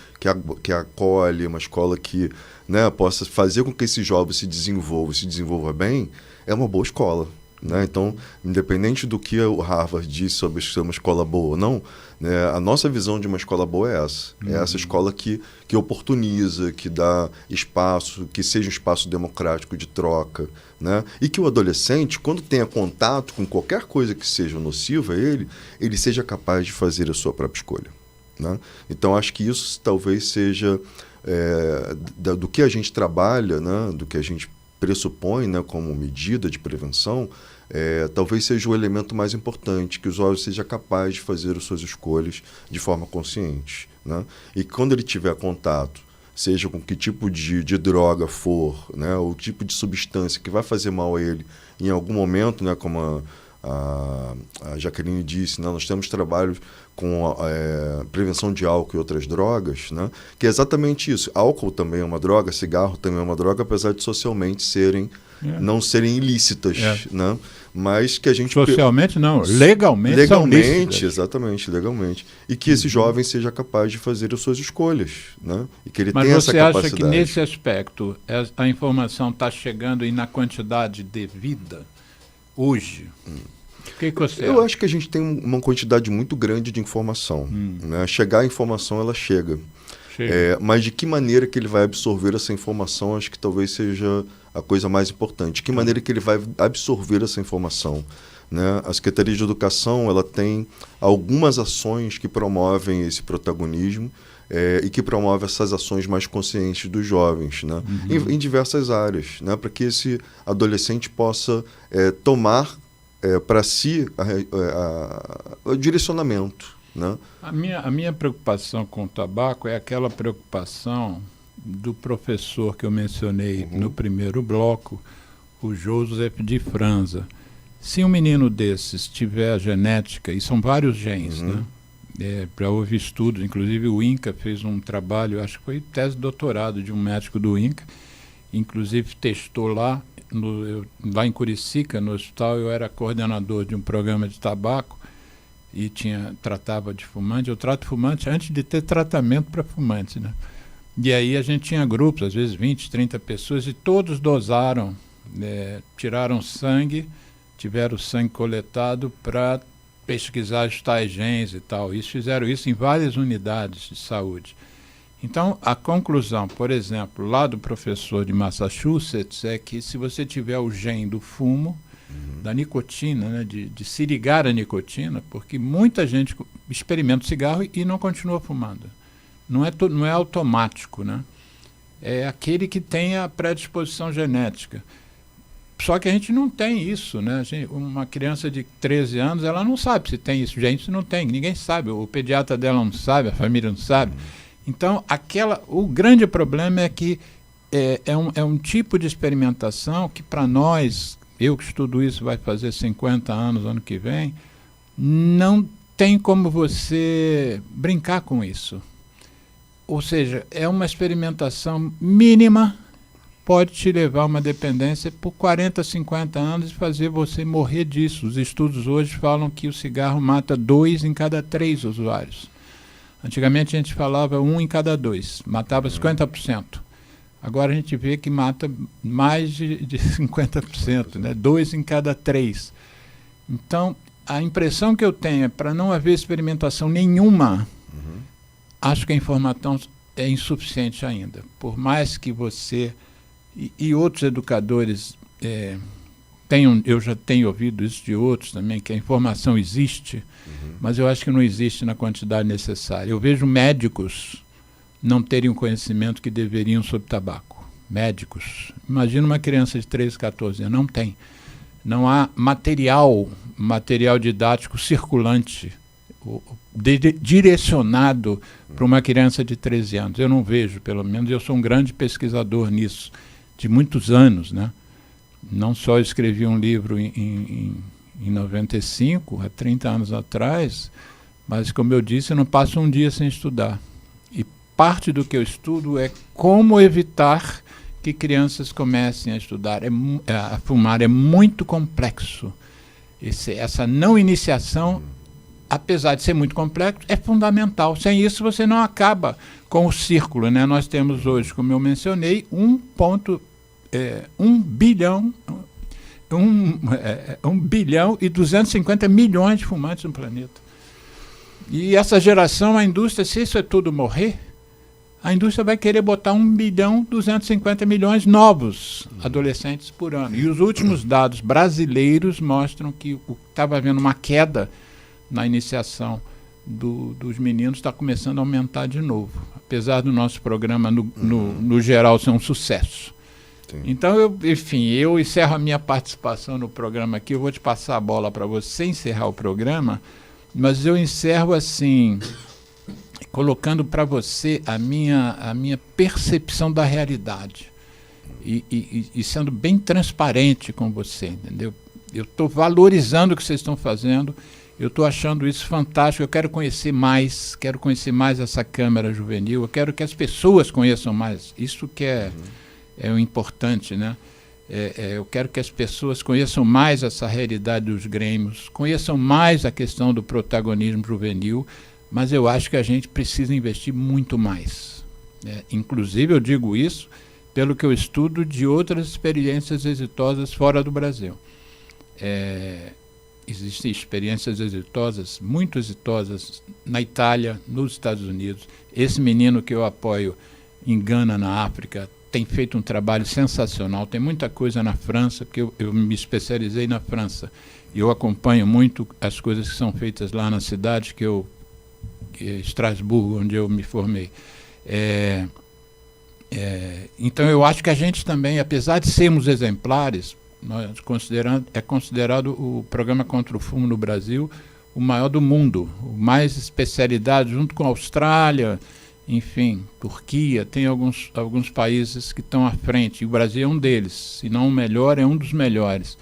acolhe, uma escola que, né, possa fazer com que esse jovem se desenvolva bem, é uma boa escola. Né? Então, independente do que o Harvard diz sobre ser uma escola boa ou não, né, a nossa visão de uma escola boa é essa. É essa escola que oportuniza, que dá espaço, que seja um espaço democrático de troca. Né? E que o adolescente, quando tenha contato com qualquer coisa que seja nociva a ele seja capaz de fazer a sua própria escolha. Né? Então, acho que isso talvez seja do que a gente trabalha, né, do que a gente pressupõe, né, como medida de prevenção, talvez seja o elemento mais importante, que o jovem seja capaz de fazer as suas escolhas de forma consciente. Né? E quando ele tiver contato, seja com que tipo de droga for, né, ou tipo de substância que vai fazer mal a ele em algum momento, né, como a Jaqueline disse, né, nós temos trabalhos com prevenção de álcool e outras drogas, né, que é exatamente isso. Álcool também é uma droga, cigarro também é uma droga, apesar de socialmente não serem ilícitas, né, mas que a gente... Socialmente não, legalmente são lícitas. Exatamente, legalmente. E que esse jovem seja capaz de fazer as suas escolhas, né, e que ele mas tenha essa capacidade. Mas você acha que nesse aspecto a informação está chegando e na quantidade devida hoje? O que você acha? Eu acho que a gente tem uma quantidade muito grande de informação. Né? Chegar a informação, ela chega. Mas de que maneira que ele vai absorver essa informação, acho que talvez seja a coisa mais importante. De que maneira que ele vai absorver essa informação. Né? A Secretaria de Educação, ela tem algumas ações que promovem esse protagonismo e que promove essas ações mais conscientes dos jovens, né? Em diversas áreas, né? Para que esse adolescente possa tomar para si o direcionamento. Né? A minha preocupação com o tabaco é aquela preocupação do professor que eu mencionei no primeiro bloco, o Joseph de Franza. Se um menino desses tiver a genética, e são vários genes, né? Para houve estudos, inclusive o INCA fez um trabalho, acho que foi tese de doutorado de um médico do INCA, inclusive testou lá em Curicica, no hospital, eu era coordenador de um programa de tabaco, e tratava de fumante. Eu trato fumante antes de ter tratamento para fumante, né? E aí a gente tinha grupos, às vezes 20, 30 pessoas, e todos dosaram, tiraram sangue, tiveram o sangue coletado para pesquisar os tais genes e tal. Fizeram isso em várias unidades de saúde. Então, a conclusão, por exemplo, lá do professor de Massachusetts, é que se você tiver o gene do fumo, da nicotina, né, de se ligar à nicotina, porque muita gente experimenta o cigarro e não continua fumando. Não é automático, né? É aquele que tem a predisposição genética. Só que a gente não tem isso, né? Uma criança de 13 anos, ela não sabe se tem isso. Gente, não tem, ninguém sabe. O pediatra dela não sabe, a família não sabe. Então, o grande problema é que é um tipo de experimentação que, para nós, eu que estudo isso, vai fazer 50 anos ano que vem, não tem como você brincar com isso. Ou seja, é uma experimentação mínima, pode te levar a uma dependência por 40, 50 anos e fazer você morrer disso. Os estudos hoje falam que o cigarro mata 2 em cada 3 usuários. Antigamente a gente falava 1 em cada 2, matava 50%. Agora a gente vê que mata mais de 50%, né? 2 em cada 3. Então, a impressão que eu tenho é, para não haver experimentação nenhuma, acho que a informação é insuficiente ainda. Por mais que você e outros educadores eu já tenho ouvido isso de outros também, que a informação existe, mas eu acho que não existe na quantidade necessária. Eu vejo médicos não terem o conhecimento que deveriam sobre tabaco. Médicos. Imagina uma criança de 13, 14 anos. Não tem. Não há material didático circulante, direcionado para uma criança de 13 anos. Eu não vejo, pelo menos. Eu sou um grande pesquisador nisso, de muitos anos, né? Não só escrevi um livro em 95, há 30 anos atrás, mas, como eu disse, eu não passo um dia sem estudar. E parte do que eu estudo é como evitar que crianças comecem a estudar, a fumar. É muito complexo. Essa não iniciação, apesar de ser muito complexo, é fundamental. Sem isso, você não acaba com o círculo, né? Nós temos hoje, como eu mencionei, 1 bilhão e 250 milhões de fumantes no planeta. E essa geração, a indústria, se isso é tudo morrer, a indústria vai querer botar 1 bilhão e 250 milhões novos adolescentes por ano. E os últimos dados brasileiros mostram que estava havendo uma queda na iniciação dos meninos, está começando a aumentar de novo, apesar do nosso programa, no geral, ser um sucesso. Sim. Então, eu encerro a minha participação no programa aqui. Eu vou te passar a bola para você encerrar o programa, mas eu encerro assim, colocando para você a minha percepção da realidade e sendo bem transparente com você, entendeu? Eu estou valorizando o que vocês estão fazendo, eu estou achando isso fantástico, eu quero conhecer mais essa Câmara Juvenil, eu quero que as pessoas conheçam mais, isso que é o importante, né? Eu quero que as pessoas conheçam mais essa realidade dos grêmios, conheçam mais a questão do protagonismo juvenil, mas eu acho que a gente precisa investir muito mais. Inclusive, eu digo isso pelo que eu estudo de outras experiências exitosas fora do Brasil. Existem experiências exitosas, muito exitosas, na Itália, nos Estados Unidos. Esse menino que eu apoio em Gana, na África, tem feito um trabalho sensacional. Tem muita coisa na França, porque eu me especializei na França. E eu acompanho muito as coisas que são feitas lá na cidade, Estrasburgo, onde eu me formei. Então, eu acho que a gente também, apesar de sermos exemplares, é considerado o programa contra o fumo no Brasil o maior do mundo, o mais especialidade, junto com a Austrália, enfim, Turquia, tem alguns países que estão à frente, e o Brasil é um deles, se não o melhor, é um dos melhores.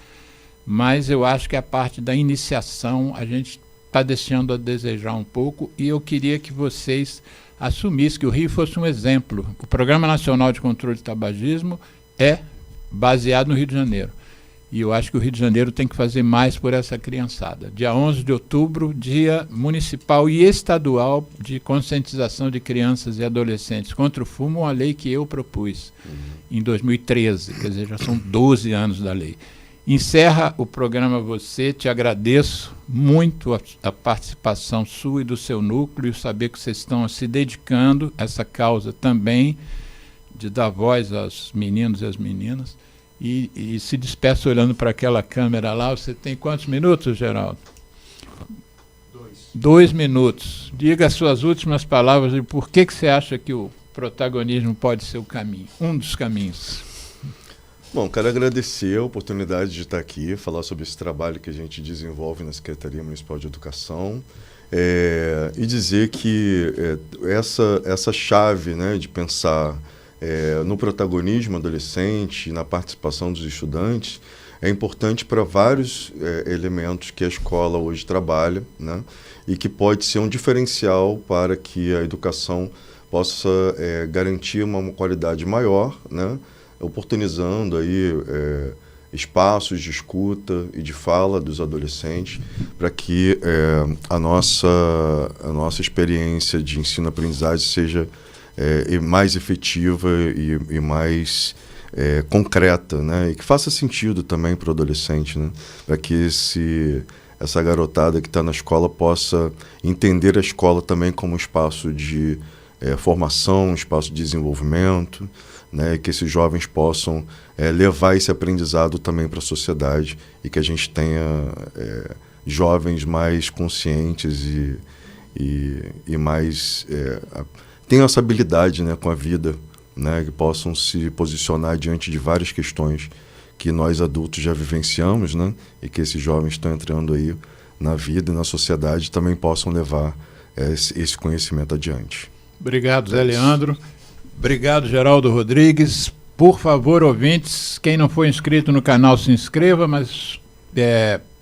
Mas eu acho que a parte da iniciação a gente está deixando a desejar um pouco, e eu queria que vocês assumissem que o Rio fosse um exemplo. O Programa Nacional de Controle de Tabagismo é baseado no Rio de Janeiro. E eu acho que o Rio de Janeiro tem que fazer mais por essa criançada. Dia 11 de outubro, Dia Municipal e Estadual de Conscientização de Crianças e Adolescentes contra o Fumo, uma lei que eu propus em 2013, quer dizer, já são 12 anos da lei. Encerra o programa Você, te agradeço muito a participação sua e do seu núcleo, saber que vocês estão se dedicando a essa causa também, de dar voz aos meninos e às meninas. E se despeça olhando para aquela câmera lá. Você tem quantos minutos, Geraldo? 2 minutos. Diga as suas últimas palavras e por que você acha que o protagonismo pode ser o caminho, um dos caminhos. Bom, quero agradecer a oportunidade de estar aqui, falar sobre esse trabalho que a gente desenvolve na Secretaria Municipal de Educação, e dizer que essa chave, né, de pensar no protagonismo adolescente, na participação dos estudantes, é importante para vários elementos que a escola hoje trabalha, né, e que pode ser um diferencial para que a educação possa garantir uma qualidade maior, né, oportunizando aí espaços de escuta e de fala dos adolescentes para que a nossa experiência de ensino-aprendizagem seja mais efetiva e mais concreta, né? E que faça sentido também para o adolescente, né? Para que essa garotada que está na escola possa entender a escola também como um espaço de formação, um espaço de desenvolvimento, né? E que esses jovens possam levar esse aprendizado também para a sociedade e que a gente tenha jovens mais conscientes e mais... tenham essa habilidade, né, com a vida, né, que possam se posicionar diante de várias questões que nós adultos já vivenciamos, né, e que esses jovens estão entrando aí na vida e na sociedade também possam levar esse conhecimento adiante. Obrigado, Zé Leandro. Obrigado, Geraldo Rodrigues. Por favor, ouvintes, quem não for inscrito no canal, se inscreva, mas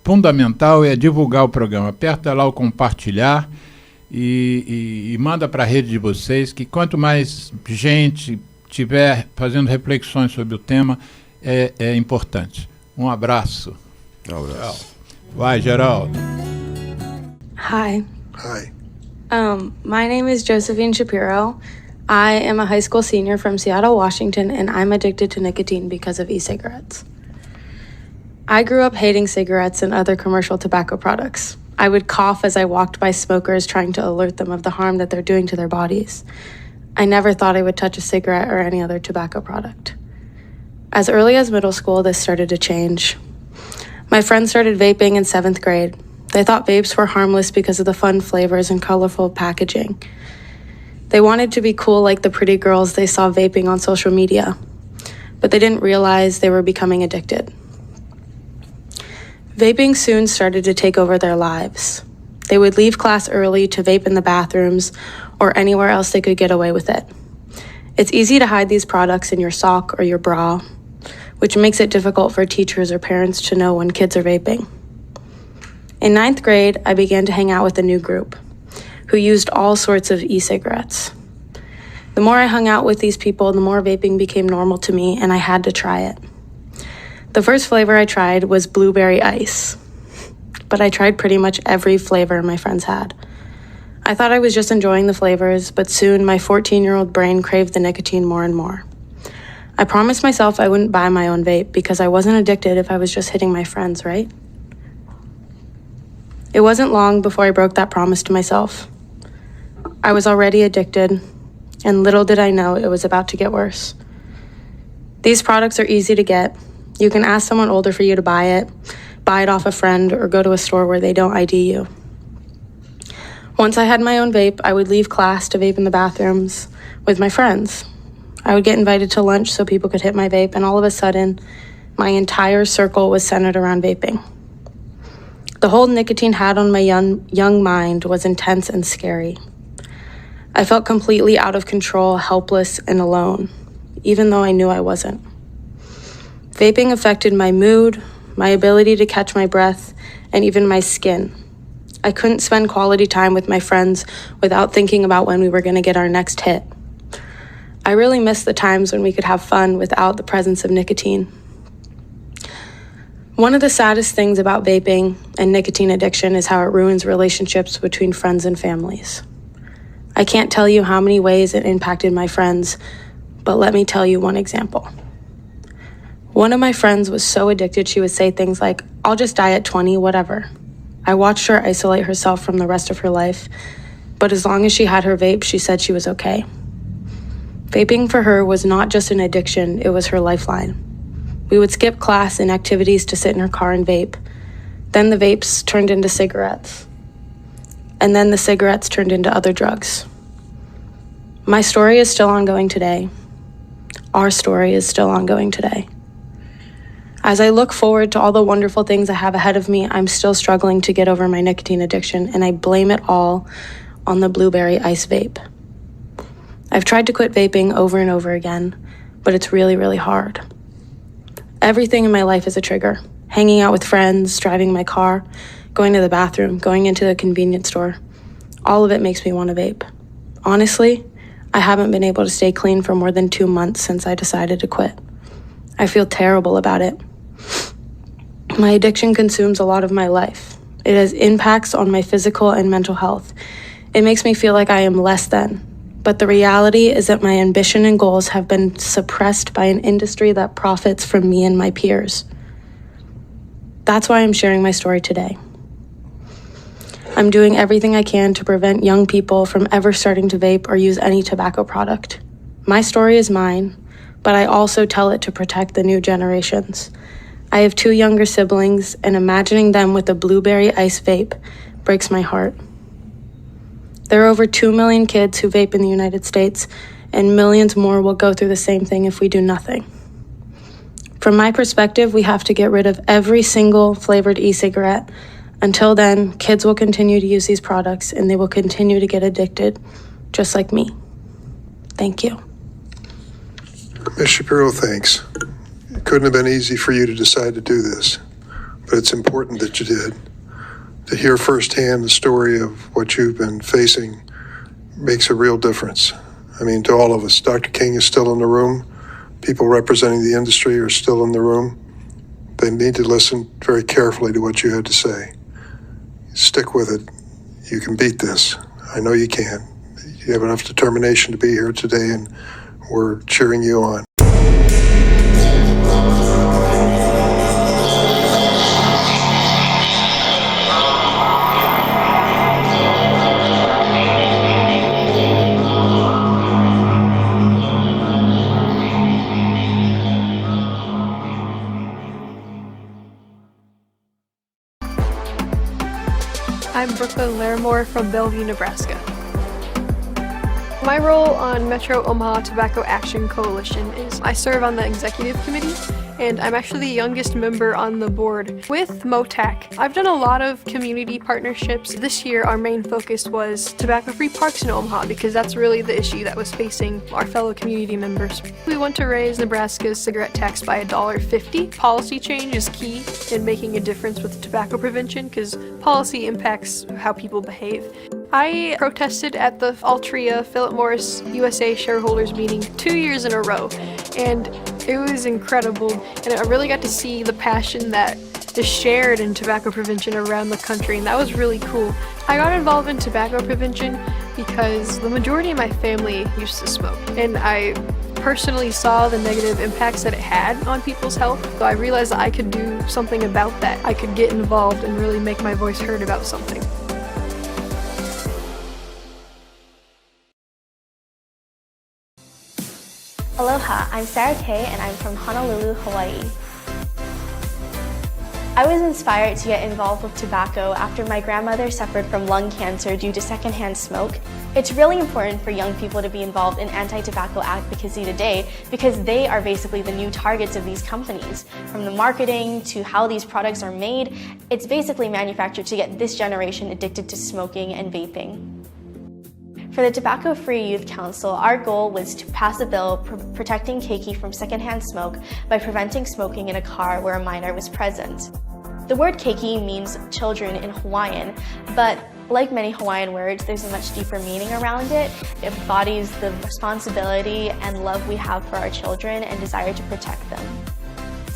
fundamental é divulgar o programa. Aperta lá o compartilhar e manda para a rede de vocês, que quanto mais gente tiver fazendo reflexões sobre o tema, é importante. Um abraço. Um abraço. Tchau. Vai, Geraldo. Hi. Hi. My name is Josephine Shapiro. I am a high school senior from Seattle, Washington, and I'm addicted to nicotine because of e-cigarettes. I grew up hating cigarettes and other commercial tobacco products. I would cough as I walked by smokers, trying to alert them of the harm that they're doing to their bodies. I never thought I would touch a cigarette or any other tobacco product. As early as middle school, this started to change. My friends started vaping in 7th grade. They thought vapes were harmless because of the fun flavors and colorful packaging. They wanted to be cool like the pretty girls they saw vaping on social media, but they didn't realize they were becoming addicted. Vaping soon started to take over their lives. They would leave class early to vape in the bathrooms or anywhere else they could get away with it. It's easy to hide these products in your sock or your bra, which makes it difficult for teachers or parents to know when kids are vaping. In 9th grade, I began to hang out with a new group who used all sorts of e-cigarettes. The more I hung out with these people, the more vaping became normal to me, and I had to try it. The first flavor I tried was blueberry ice, but I tried pretty much every flavor my friends had. I thought I was just enjoying the flavors, but soon my 14-year-old brain craved the nicotine more and more. I promised myself I wouldn't buy my own vape because I wasn't addicted if I was just hitting my friends, right? It wasn't long before I broke that promise to myself. I was already addicted, and little did I know it was about to get worse. These products are easy to get. You can ask someone older for you to buy it off a friend, or go to a store where they don't ID you. Once I had my own vape, I would leave class to vape in the bathrooms with my friends. I would get invited to lunch so people could hit my vape, and all of a sudden, my entire circle was centered around vaping. The hold nicotine had on my young mind was intense and scary. I felt completely out of control, helpless, and alone, even though I knew I wasn't. Vaping affected my mood, my ability to catch my breath, and even my skin. I couldn't spend quality time with my friends without thinking about when we were going to get our next hit. I really miss the times when we could have fun without the presence of nicotine. One of the saddest things about vaping and nicotine addiction is how it ruins relationships between friends and families. I can't tell you how many ways it impacted my friends, but let me tell you one example. One of my friends was so addicted she would say things like, "I'll just die at 20, whatever." I watched her isolate herself from the rest of her life, but as long as she had her vape, she said she was okay. Vaping for her was not just an addiction, it was her lifeline. We would skip class and activities to sit in her car and vape. Then the vapes turned into cigarettes. And then the cigarettes turned into other drugs. My story is still ongoing today. Our story is still ongoing today. As I look forward to all the wonderful things I have ahead of me, I'm still struggling to get over my nicotine addiction, and I blame it all on the Blueberry Ice vape. I've tried to quit vaping over and over again, but it's really, really hard. Everything in my life is a trigger. Hanging out with friends, driving my car, going to the bathroom, going into the convenience store. All of it makes me want to vape. Honestly, I haven't been able to stay clean for more than 2 months since I decided to quit. I feel terrible about it. My addiction consumes a lot of my life. It has impacts on my physical and mental health. It makes me feel like I am less than. But the reality is that my ambition and goals have been suppressed by an industry that profits from me and my peers. That's why I'm sharing my story today. I'm doing everything I can to prevent young people from ever starting to vape or use any tobacco product. My story is mine, but I also tell it to protect the new generations. I have 2 younger siblings, and imagining them with a Blueberry Ice vape breaks my heart. There are over 2 million kids who vape in the United States, and millions more will go through the same thing if we do nothing. From my perspective, we have to get rid of every single flavored e-cigarette. Until then, kids will continue to use these products, and they will continue to get addicted, just like me. Thank you. Ms. Shapiro, thanks. It couldn't have been easy for you to decide to do this, but it's important that you did. To hear firsthand the story of what you've been facing makes a real difference. I mean, to all of us. Dr. King is still in the room. People representing the industry are still in the room. They need to listen very carefully to what you had to say. Stick with it. You can beat this. I know you can. You have enough determination to be here today, and we're cheering you on. I'm Brooklyn Larimore from Bellevue, Nebraska. My role on Metro Omaha Tobacco Action Coalition is I serve on the executive committee, and I'm actually the youngest member on the board with MOTAC. I've done a lot of community partnerships. This year our main focus was tobacco-free parks in Omaha because that's really the issue that was facing our fellow community members. We want to raise Nebraska's cigarette tax by $1.50. Policy change is key in making a difference with tobacco prevention because policy impacts how people behave. I protested at the Altria Philip Morris USA shareholders meeting 2 years in a row, and it was incredible, and I really got to see the passion that is shared in tobacco prevention around the country, and that was really cool. I got involved in tobacco prevention because the majority of my family used to smoke, and I personally saw the negative impacts that it had on people's health, so I realized that I could do something about that. I could get involved and really make my voice heard about something. Aloha, I'm Sarah Kay and I'm from Honolulu, Hawaii. I was inspired to get involved with tobacco after my grandmother suffered from lung cancer due to secondhand smoke. It's really important for young people to be involved in anti-tobacco advocacy today because they are basically the new targets of these companies. From the marketing to how these products are made, it's basically manufactured to get this generation addicted to smoking and vaping. For the Tobacco Free Youth Council, our goal was to pass a bill protecting keiki from secondhand smoke by preventing smoking in a car where a minor was present. The word keiki means children in Hawaiian, but like many Hawaiian words, there's a much deeper meaning around it. It embodies the responsibility and love we have for our children and desire to protect them.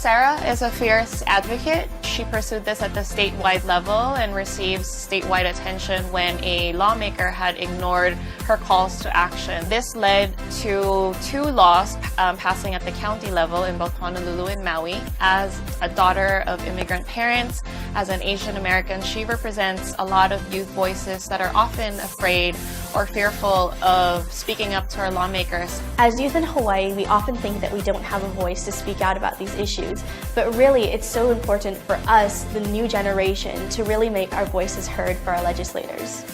Sarah is a fierce advocate. She pursued this at the statewide level and receives statewide attention when a lawmaker had ignored her calls to action. This led to 2 laws passing at the county level in both Honolulu and Maui. As a daughter of immigrant parents, as an Asian American, she represents a lot of youth voices that are often afraid or fearful of speaking up to our lawmakers. As youth in Hawaii, we often think that we don't have a voice to speak out about these issues, but really it's so important for us, the new generation, to really make our voices heard for our legislators.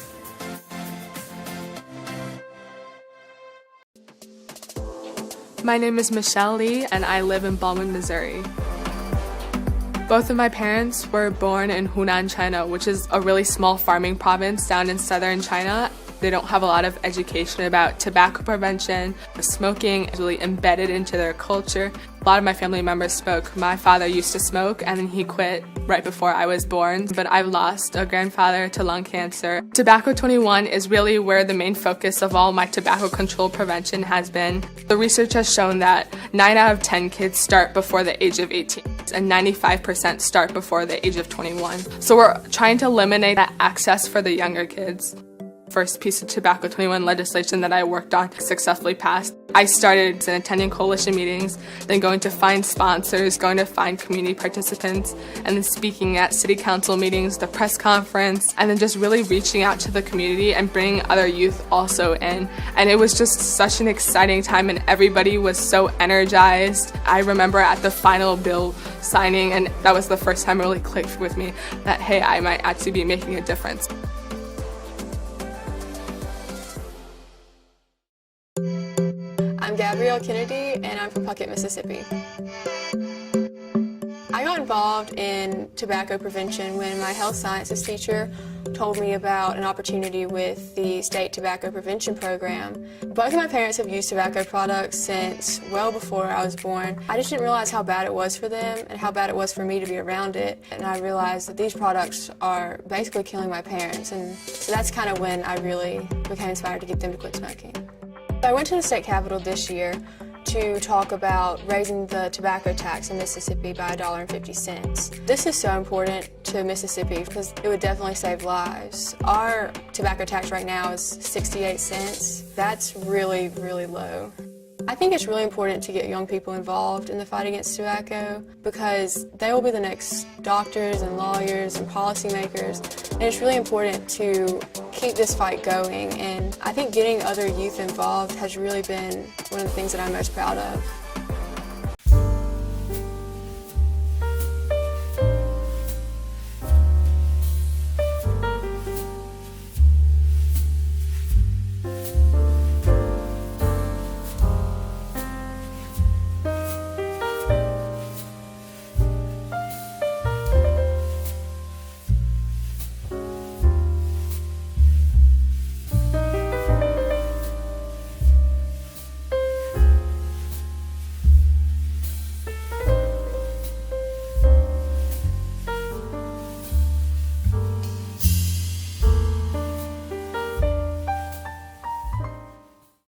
My name is Michelle Lee and I live in Baldwin, Missouri. Both of my parents were born in Hunan, China, which is a really small farming province down in southern China. They don't have a lot of education about tobacco prevention. Smoking is really embedded into their culture. A lot of my family members smoke. My father used to smoke and then he quit right before I was born, but I've lost a grandfather to lung cancer. Tobacco 21 is really where the main focus of all my tobacco control prevention has been. The research has shown that 9 out of 10 kids start before the age of 18 and 95% start before the age of 21. So we're trying to eliminate that access for the younger kids. First piece of Tobacco 21 legislation that I worked on successfully passed. I started attending coalition meetings, then going to find sponsors, going to find community participants, and then speaking at city council meetings, the press conference, and then just really reaching out to the community and bringing other youth also in. And it was just such an exciting time and everybody was so energized. I remember at the final bill signing, and that was the first time it really clicked with me that, hey, I might actually be making a difference. I'm Gabrielle Kennedy, and I'm from Puckett, Mississippi. I got involved in tobacco prevention when my health sciences teacher told me about an opportunity with the state tobacco prevention program. Both of my parents have used tobacco products since well before I was born. I just didn't realize how bad it was for them and how bad it was for me to be around it. And I realized that these products are basically killing my parents. And so that's kind of when I really became inspired to get them to quit smoking. I went to the state capitol this year to talk about raising the tobacco tax in Mississippi by $1.50. This is so important to Mississippi because it would definitely save lives. Our tobacco tax right now is 68 cents. That's really, really low. I think it's really important to get young people involved in the fight against tobacco because they will be the next doctors and lawyers and policymakers, and it's really important to keep this fight going, and I think getting other youth involved has really been one of the things that I'm most proud of.